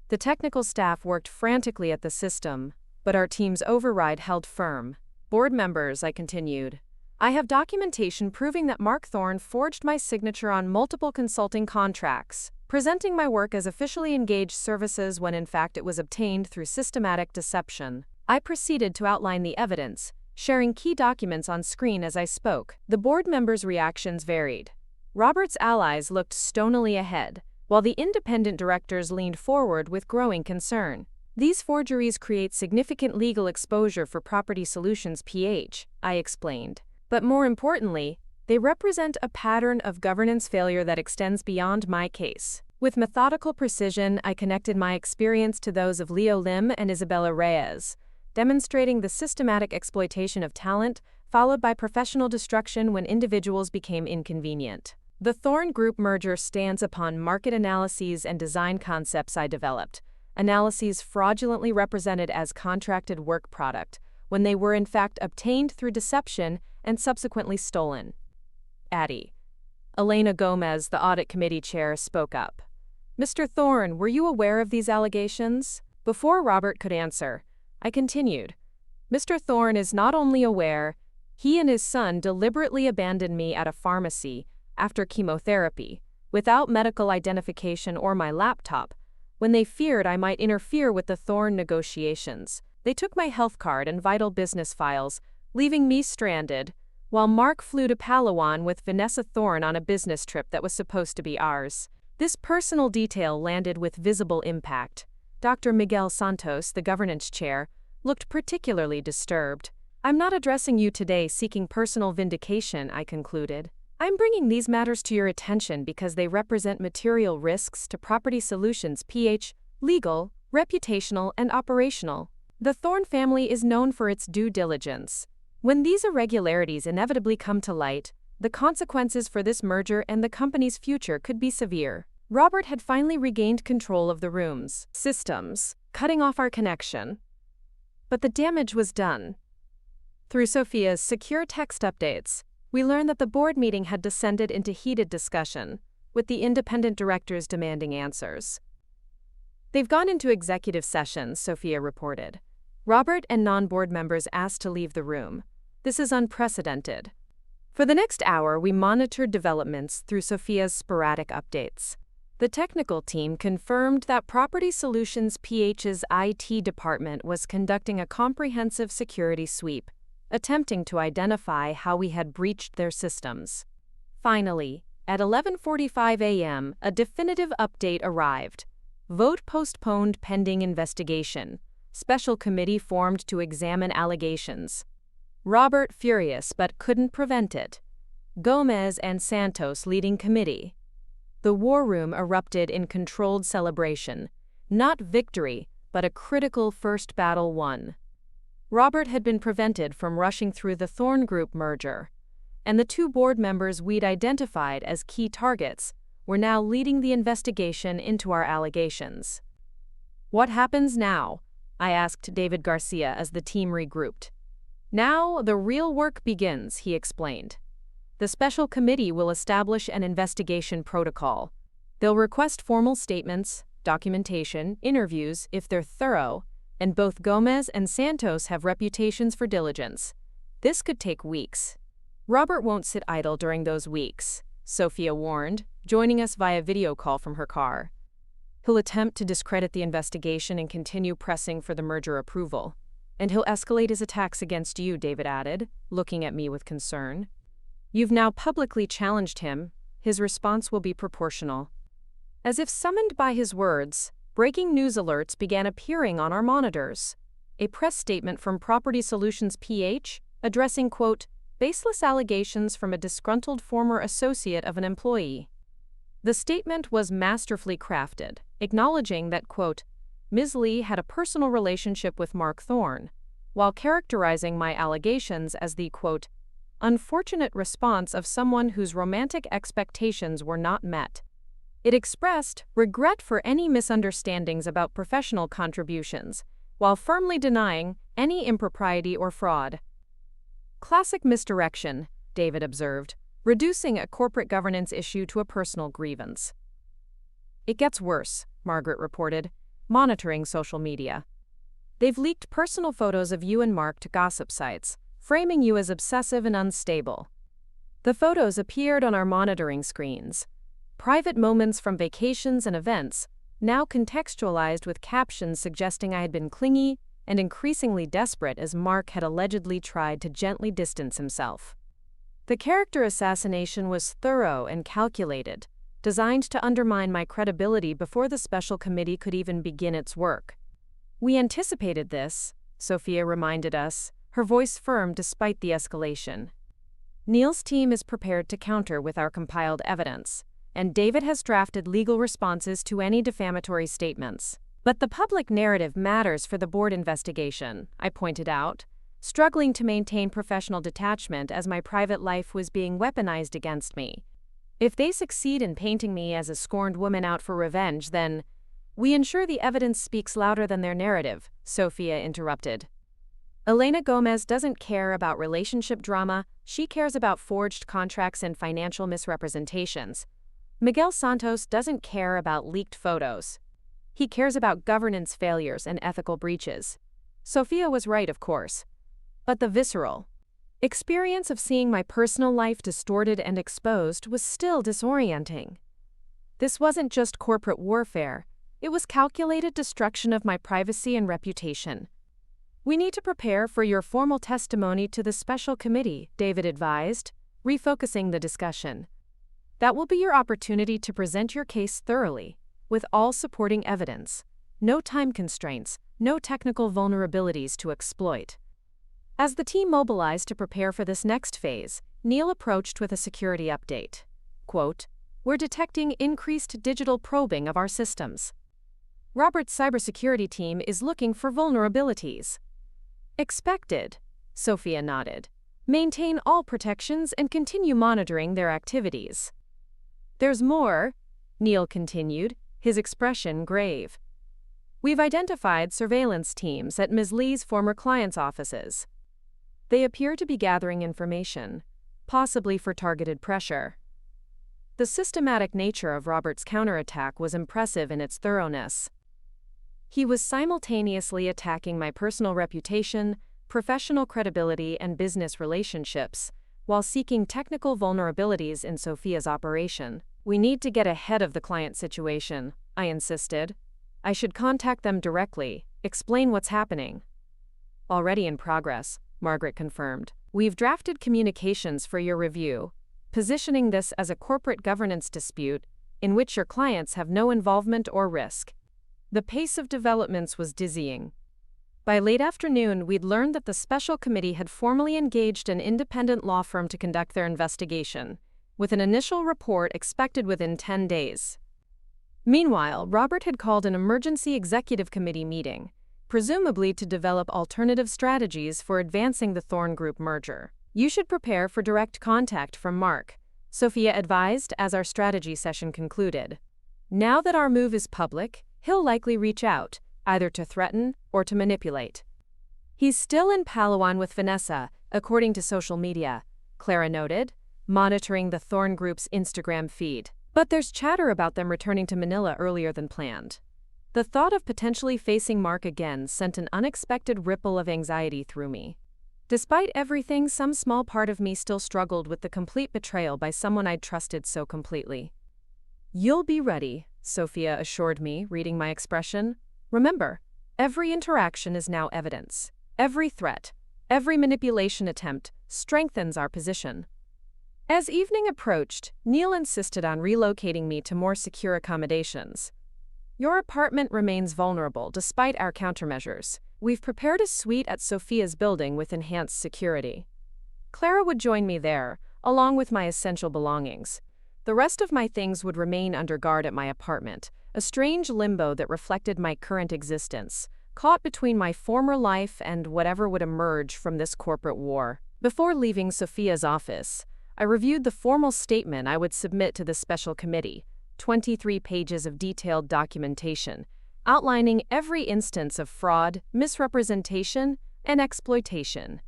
The technical staff worked frantically at the system, but our team's override held firm. "Board members," I continued, "I have documentation proving that Mark Thorn forged my signature on multiple consulting contracts, presenting my work as officially engaged services when in fact it was obtained through systematic deception." I proceeded to outline the evidence, sharing key documents on screen as I spoke. The board members' reactions varied. Robert's allies looked stonily ahead, while the independent directors leaned forward with growing concern. "These forgeries create significant legal exposure for Property Solutions PH," I explained. "But more importantly, they represent a pattern of governance failure that extends beyond my case." With methodical precision, I connected my experience to those of Leo Lim and Isabella Reyes, demonstrating the systematic exploitation of talent, followed by professional destruction when individuals became inconvenient. The Thorn Group merger stands upon market analyses and design concepts I developed, analyses fraudulently represented as contracted work product, when they were in fact obtained through deception and subsequently stolen. Addie. Elena Gomez, the audit committee chair, spoke up. Mr. Thorn, were you aware of these allegations? Before Robert could answer, I continued. Mr. Thorn is not only aware, he and his son deliberately abandoned me at a pharmacy after chemotherapy, without medical identification or my laptop, when they feared I might interfere with the Thorn negotiations. They took my health card and vital business files, leaving me stranded, while Mark flew to Palawan with Vanessa Thorn on a business trip that was supposed to be ours. This personal detail landed with visible impact. Dr. Miguel Santos, the governance chair, looked particularly disturbed. I'm not addressing you today seeking personal vindication, I concluded. I'm bringing these matters to your attention because they represent material risks to Property Solutions PH, legal, reputational, and operational. The Thorn family is known for its due diligence. When these irregularities inevitably come to light, the consequences for this merger and the company's future could be severe. Robert had finally regained control of the room's systems, cutting off our connection. But the damage was done. Through Sophia's secure text updates, we learned that the board meeting had descended into heated discussion, with the independent directors demanding answers. They've gone into executive session, Sophia reported. Robert and non-board members asked to leave the room. This is unprecedented. For the next hour, we monitored developments through Sophia's sporadic updates. The technical team confirmed that Property Solutions PH's IT department was conducting a comprehensive security sweep, attempting to identify how we had breached their systems. Finally, at 11:45 a.m., a definitive update arrived. Vote postponed pending investigation. Special committee formed to examine allegations. Robert furious but couldn't prevent it. Gomez and Santos leading committee. The war room erupted in controlled celebration. Not victory, but a critical first battle won. Robert had been prevented from rushing through the Thorn Group merger, and the two board members we'd identified as key targets were now leading the investigation into our allegations. What happens now? I asked David Garcia as the team regrouped. Now the real work begins, he explained. The special committee will establish an investigation protocol. They'll request formal statements, documentation, interviews if they're thorough, and both Gomez and Santos have reputations for diligence. This could take weeks. Robert won't sit idle during those weeks, Sophia warned, joining us via video call from her car. He'll attempt to discredit the investigation and continue pressing for the merger approval. And he'll escalate his attacks against you, David added, looking at me with concern. You've now publicly challenged him. His response will be proportional. As if summoned by his words, breaking news alerts began appearing on our monitors. A press statement from Property Solutions PH addressing, quote, baseless allegations from a disgruntled former associate of an employee. The statement was masterfully crafted, acknowledging that, quote, Ms. Lee had a personal relationship with Mark Thorn, while characterizing my allegations as the, quote, unfortunate response of someone whose romantic expectations were not met. It expressed regret for any misunderstandings about professional contributions, while firmly denying any impropriety or fraud. Classic misdirection, David observed, reducing a corporate governance issue to a personal grievance. It gets worse, Margaret reported, monitoring social media. They've leaked personal photos of you and Mark to gossip sites, framing you as obsessive and unstable. The photos appeared on our monitoring screens. Private moments from vacations and events, now contextualized with captions suggesting I had been clingy and increasingly desperate as Mark had allegedly tried to gently distance himself. The character assassination was thorough and calculated, designed to undermine my credibility before the special committee could even begin its work. We anticipated this, Sophia reminded us, her voice firm despite the escalation. Neil's team is prepared to counter with our compiled evidence, and David has drafted legal responses to any defamatory statements. But the public narrative matters for the board investigation, I pointed out. struggling to maintain professional detachment as my private life was being weaponized against me. If they succeed in painting me as a scorned woman out for revenge, then we ensure the evidence speaks louder than their narrative, Sophia interrupted. Elena Gomez doesn't care about relationship drama, she cares about forged contracts and financial misrepresentations. Miguel Santos doesn't care about leaked photos. He cares about governance failures and ethical breaches. Sophia was right, of course. But the visceral experience of seeing my personal life distorted and exposed was still disorienting. This wasn't just corporate warfare, it was calculated destruction of my privacy and reputation. We need to prepare for your formal testimony to the special committee, David advised, refocusing the discussion. That will be your opportunity to present your case thoroughly, with all supporting evidence. No time constraints, no technical vulnerabilities to exploit. As the team mobilized to prepare for this next phase, Neil approached with a security update. Quote, "We're detecting increased digital probing of our systems. Robert's cybersecurity team is looking for vulnerabilities." Expected, Sophia nodded. Maintain all protections and continue monitoring their activities. There's more, Neil continued, his expression grave. We've identified surveillance teams at Ms. Lee's former clients' offices. They appear to be gathering information, possibly for targeted pressure. The systematic nature of Robert's counterattack was impressive in its thoroughness. He was simultaneously attacking my personal reputation, professional credibility, and business relationships, while seeking technical vulnerabilities in Sophia's operation. We need to get ahead of the client situation, I insisted. I should contact them directly, explain what's happening. Already in progress, Margaret confirmed. We've drafted communications for your review, positioning this as a corporate governance dispute in which your clients have no involvement or risk. The pace of developments was dizzying. By late afternoon, we'd learned that the special committee had formally engaged an independent law firm to conduct their investigation, with an initial report expected within 10 days. Meanwhile, Robert had called an emergency executive committee meeting, presumably to develop alternative strategies for advancing the Thorn Group merger. You should prepare for direct contact from Mark, Sophia advised as our strategy session concluded. Now that our move is public, he'll likely reach out, either to threaten or to manipulate. He's still in Palawan with Vanessa, according to social media, Clara noted, monitoring the Thorn Group's Instagram feed. But there's chatter about them returning to Manila earlier than planned. The thought of potentially facing Mark again sent an unexpected ripple of anxiety through me. Despite everything, some small part of me still struggled with the complete betrayal by someone I'd trusted so completely. You'll be ready, Sophia assured me, reading my expression. Remember, every interaction is now evidence. Every threat, every manipulation attempt strengthens our position. As evening approached, Neil insisted on relocating me to more secure accommodations. Your apartment remains vulnerable despite our countermeasures. We've prepared a suite at Sophia's building with enhanced security. Clara would join me there, along with my essential belongings. The rest of my things would remain under guard at my apartment, a strange limbo that reflected my current existence, caught between my former life and whatever would emerge from this corporate war. Before leaving Sophia's office, I reviewed the formal statement I would submit to the special committee, 23 pages of detailed documentation, outlining every instance of fraud, misrepresentation, and exploitation.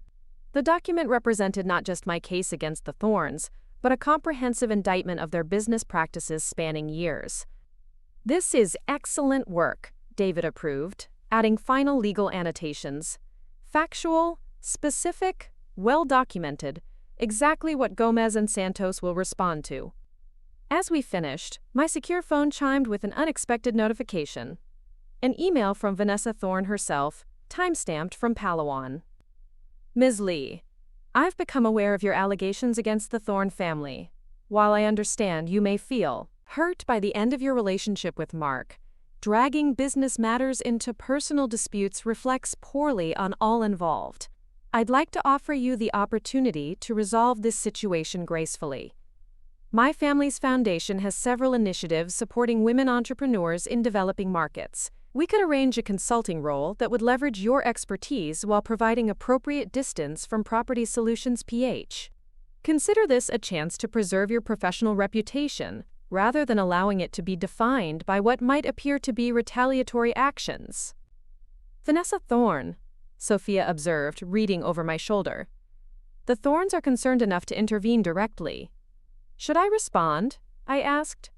The document represented not just my case against the Thorns, but a comprehensive indictment of their business practices spanning years. This is excellent work, David approved, adding final legal annotations. Factual, specific, well-documented, exactly what Gomez and Santos will respond to. As we finished, my secure phone chimed with an unexpected notification. An email from Vanessa Thorn herself, timestamped from Palawan. Ms. Lee, I've become aware of your allegations against the Thorn family. While I understand you may feel hurt by the end of your relationship with Mark, dragging business matters into personal disputes reflects poorly on all involved. I'd like to offer you the opportunity to resolve this situation gracefully. My family's foundation has several initiatives supporting women entrepreneurs in developing markets, We could arrange a consulting role that would leverage your expertise while providing appropriate distance from Property Solutions PH. Consider this a chance to preserve your professional reputation, rather than allowing it to be defined by what might appear to be retaliatory actions. Vanessa Thorne, Sophia observed, reading over my shoulder. The Thornes are concerned enough to intervene directly. Should I respond? I asked.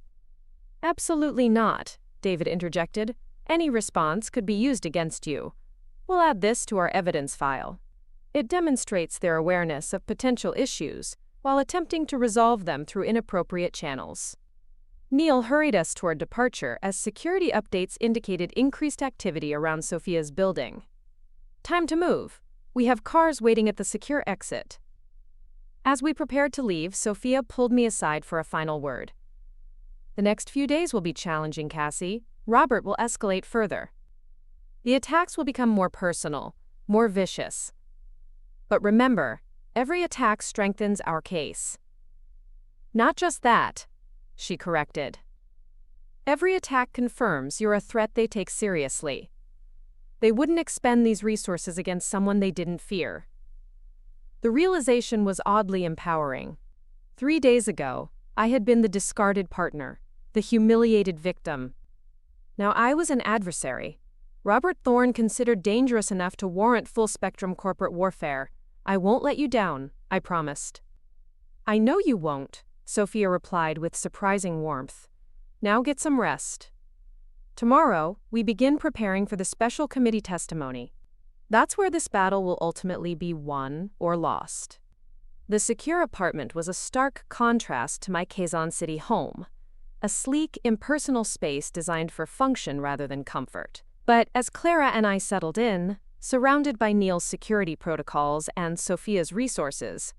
Absolutely not, David interjected. Any response could be used against you. We'll add this to our evidence file. It demonstrates their awareness of potential issues while attempting to resolve them through inappropriate channels. Neil hurried us toward departure as security updates indicated increased activity around Sophia's building. Time to move. We have cars waiting at the secure exit. As we prepared to leave, Sophia pulled me aside for a final word. The next few days will be challenging, Cassie. Robert will escalate further. The attacks will become more personal, more vicious. But remember, every attack strengthens our case. Not just that, she corrected. Every attack confirms you're a threat they take seriously. They wouldn't expend these resources against someone they didn't fear. The realization was oddly empowering. 3 days ago, I had been the discarded partner, the humiliated victim. Now I was an adversary. Robert Thorne considered dangerous enough to warrant full-spectrum corporate warfare. I won't let you down, I promised. I know you won't, Sophia replied with surprising warmth. Now get some rest. Tomorrow, we begin preparing for the special committee testimony. That's where this battle will ultimately be won or lost. The secure apartment was a stark contrast to my Quezon City home, a sleek, impersonal space designed for function rather than comfort. But as Clara and I settled in, surrounded by Neil's security protocols and Sophia's resources,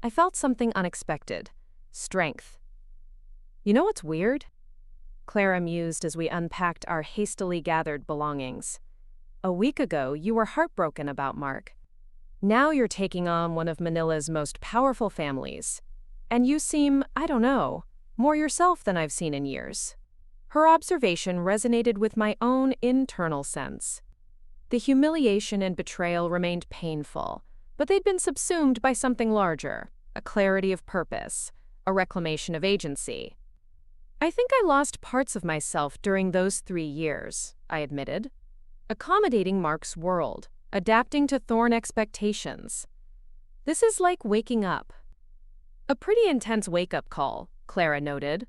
I felt something unexpected: strength. You know what's weird? Clara mused as we unpacked our hastily gathered belongings. A week ago, you were heartbroken about Mark. Now you're taking on one of Manila's most powerful families. And you seem, I don't know, more yourself than I've seen in years. Her observation resonated with my own internal sense. The humiliation and betrayal remained painful, but they'd been subsumed by something larger, a clarity of purpose, a reclamation of agency. I think I lost parts of myself during those 3 years, I admitted. Accommodating Mark's world, adapting to Thorne expectations. This is like waking up. A pretty intense wake-up call, Clara noted.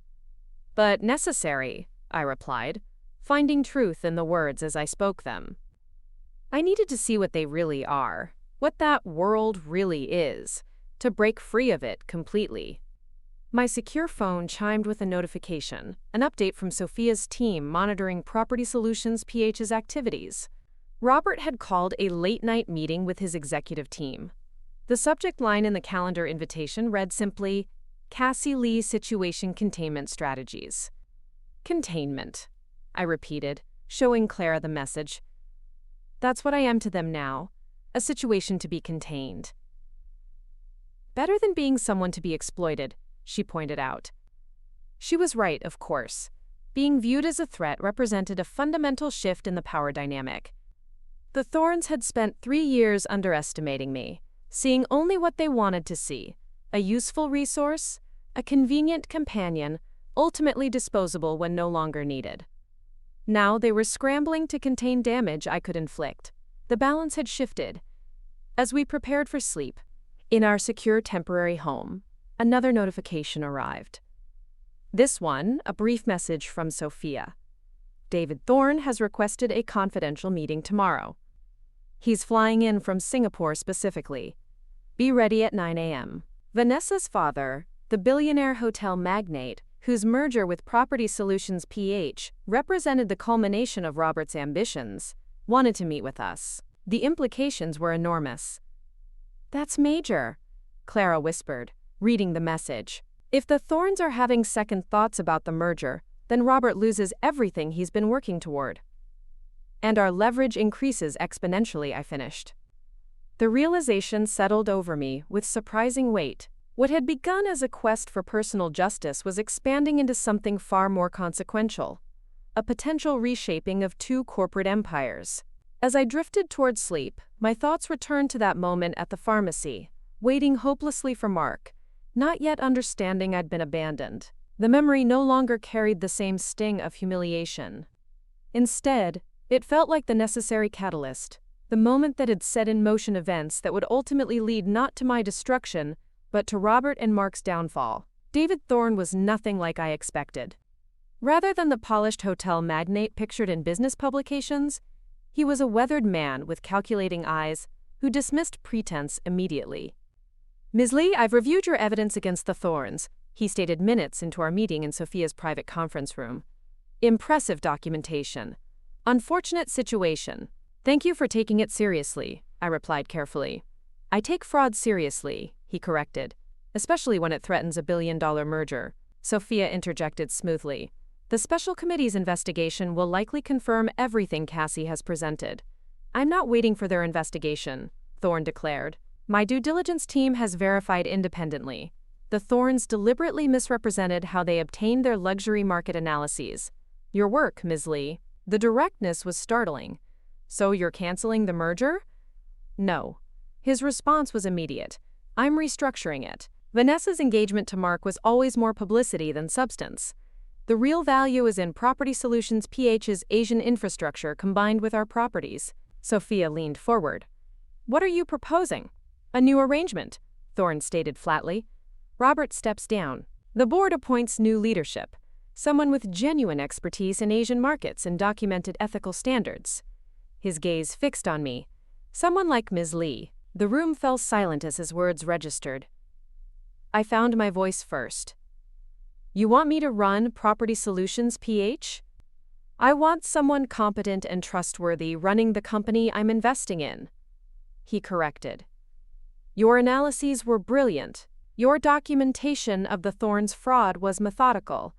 But necessary, I replied, finding truth in the words as I spoke them. I needed to see what they really are, what that world really is, to break free of it completely. My secure phone chimed with a notification, an update from Sophia's team monitoring Property Solutions PH's activities. Robert had called a late-night meeting with his executive team. The subject line in the calendar invitation read simply, Cassie Lee Situation Containment Strategies. Containment, I repeated, showing Clara the message. That's what I am to them now, a situation to be contained. Better than being someone to be exploited, she pointed out. She was right, of course. Being viewed as a threat represented a fundamental shift in the power dynamic. The Thornes had spent 3 years underestimating me, seeing only what they wanted to see, a useful resource, a convenient companion, ultimately disposable when no longer needed. Now they were scrambling to contain damage I could inflict. The balance had shifted. As we prepared for sleep, in our secure temporary home, another notification arrived. This one, a brief message from Sophia. David Thorne has requested a confidential meeting tomorrow. He's flying in from Singapore specifically. Be ready at 9 a.m. Vanessa's father, the billionaire hotel magnate, whose merger with Property Solutions PH represented the culmination of Robert's ambitions, wanted to meet with us. The implications were enormous. That's major, Clara whispered, reading the message. If the Thornes are having second thoughts about the merger, then Robert loses everything he's been working toward. And our leverage increases exponentially, I finished. The realization settled over me with surprising weight. What had begun as a quest for personal justice was expanding into something far more consequential. a potential reshaping of two corporate empires. As I drifted toward sleep, my thoughts returned to that moment at the pharmacy, waiting hopelessly for Mark, not yet understanding I'd been abandoned. The memory no longer carried the same sting of humiliation. Instead, it felt like the necessary catalyst, the moment that had set in motion events that would ultimately lead not to my destruction, but to Robert and Mark's downfall. David Thorne was nothing like I expected. Rather than the polished hotel magnate pictured in business publications, he was a weathered man with calculating eyes who dismissed pretense immediately. "Ms. Lee, I've reviewed your evidence against the Thornes," he stated minutes into our meeting in Sophia's private conference room. "Impressive documentation. Unfortunate situation. Thank you for taking it seriously," I replied carefully. "I take fraud seriously," he corrected, "especially when it threatens a billion-dollar merger." Sophia interjected smoothly. "The special committee's investigation will likely confirm everything Cassie has presented." "I'm not waiting for their investigation," Thorne declared. "My due diligence team has verified independently. The Thornes deliberately misrepresented how they obtained their luxury market analyses. Your work, Ms. Lee." The directness was startling. "So you're canceling the merger?" "No." His response was immediate. "I'm restructuring it. Vanessa's engagement to Mark was always more publicity than substance. The real value is in Property Solutions PH's Asian infrastructure combined with our properties." Sophia leaned forward. "What are you proposing?" "A new arrangement," Thorne stated flatly. Robert steps down. The board appoints new leadership, someone with genuine expertise in Asian markets and documented ethical standards. His gaze fixed on me. "Someone like Ms. Lee." The room fell silent as his words registered. I found my voice first. "You want me to run Property Solutions PH?" "I want someone competent and trustworthy running the company I'm investing in," he corrected. "Your analyses were brilliant. Your documentation of the Thornes' fraud was methodical.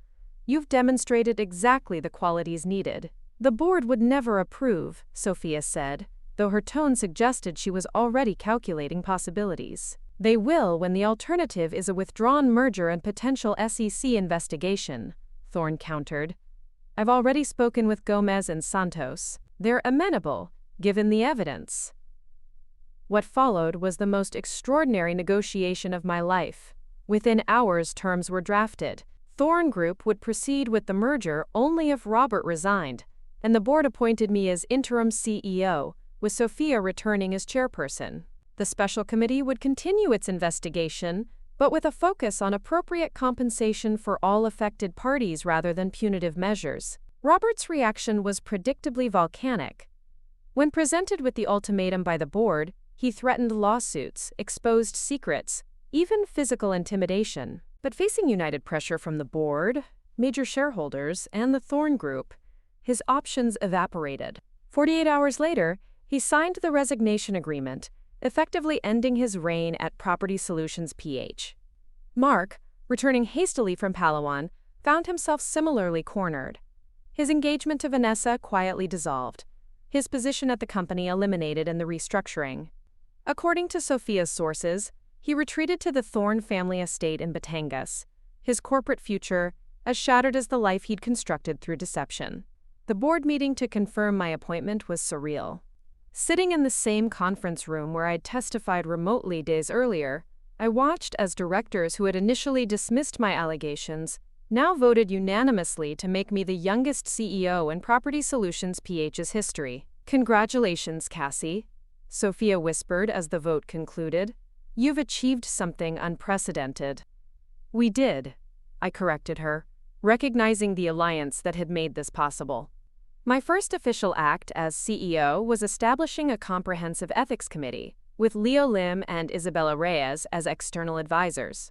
You've demonstrated exactly the qualities needed." "The board would never approve," Sophia said, though her tone suggested she was already calculating possibilities. "They will when the alternative is a withdrawn merger and potential SEC investigation," Thorne countered. "I've already spoken with Gomez and Santos. They're amenable, given the evidence." What followed was the most extraordinary negotiation of my life. Within hours, terms were drafted. Thorne Group would proceed with the merger only if Robert resigned, and the board appointed me as interim CEO, with Sophia returning as chairperson. The special committee would continue its investigation, but with a focus on appropriate compensation for all affected parties rather than punitive measures. Robert's reaction was predictably volcanic. When presented with the ultimatum by the board, he threatened lawsuits, exposed secrets, even physical intimidation. But facing united pressure from the board, major shareholders, and the Thorne Group, his options evaporated. 48 hours later, he signed the resignation agreement, effectively ending his reign at Property Solutions PH. Mark, returning hastily from Palawan, found himself similarly cornered. His engagement to Vanessa quietly dissolved, his position at the company eliminated in the restructuring. According to Sophia's sources, he retreated to the Thorne family estate in Batangas, his corporate future as shattered as the life he'd constructed through deception. The board meeting to confirm my appointment was surreal. Sitting in the same conference room where I'd testified remotely days earlier, I watched as directors who had initially dismissed my allegations now voted unanimously to make me the youngest CEO in Property Solutions PH's history. "Congratulations, Cassie," Sophia whispered as the vote concluded. "You've achieved something unprecedented." "We did," I corrected her, recognizing the alliance that had made this possible. My first official act as CEO was establishing a comprehensive ethics committee, with Leo Lim and Isabella Reyes as external advisors.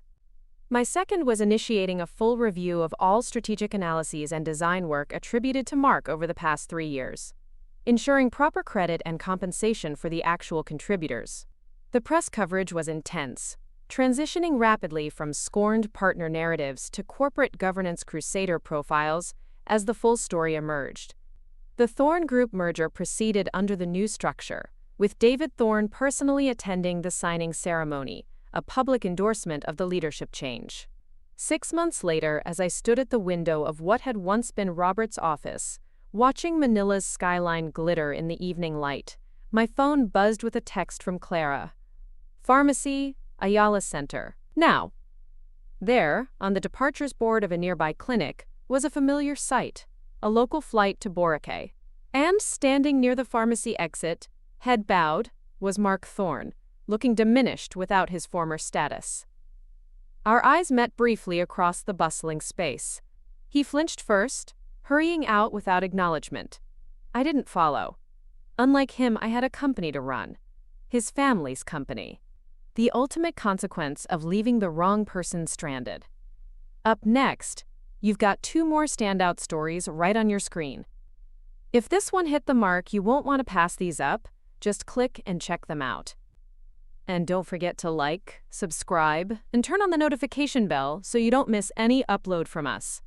My second was initiating a full review of all strategic analyses and design work attributed to Mark over the past 3 years, ensuring proper credit and compensation for the actual contributors. The press coverage was intense, transitioning rapidly from scorned partner narratives to corporate governance crusader profiles as the full story emerged. The Thorne Group merger proceeded under the new structure, with David Thorne personally attending the signing ceremony, a public endorsement of the leadership change. 6 months later, as I stood at the window of what had once been Robert's office, watching Manila's skyline glitter in the evening light, my phone buzzed with a text from Clara. Pharmacy, Ayala Center. Now, there, on the departures board of a nearby clinic, was a familiar sight, a local flight to Boracay. And standing near the pharmacy exit, head bowed, was Mark Thorne, looking diminished without his former status. Our eyes met briefly across the bustling space. He flinched first, hurrying out without acknowledgement. I didn't follow. Unlike him, I had a company to run. His family's company. The ultimate consequence of leaving the wrong person stranded. Up next, you've got 2 more standout stories right on your screen. If this one hit the mark, you won't want to pass these up. Just click and check them out. And don't forget to like, subscribe, and turn on the notification bell so you don't miss any upload from us.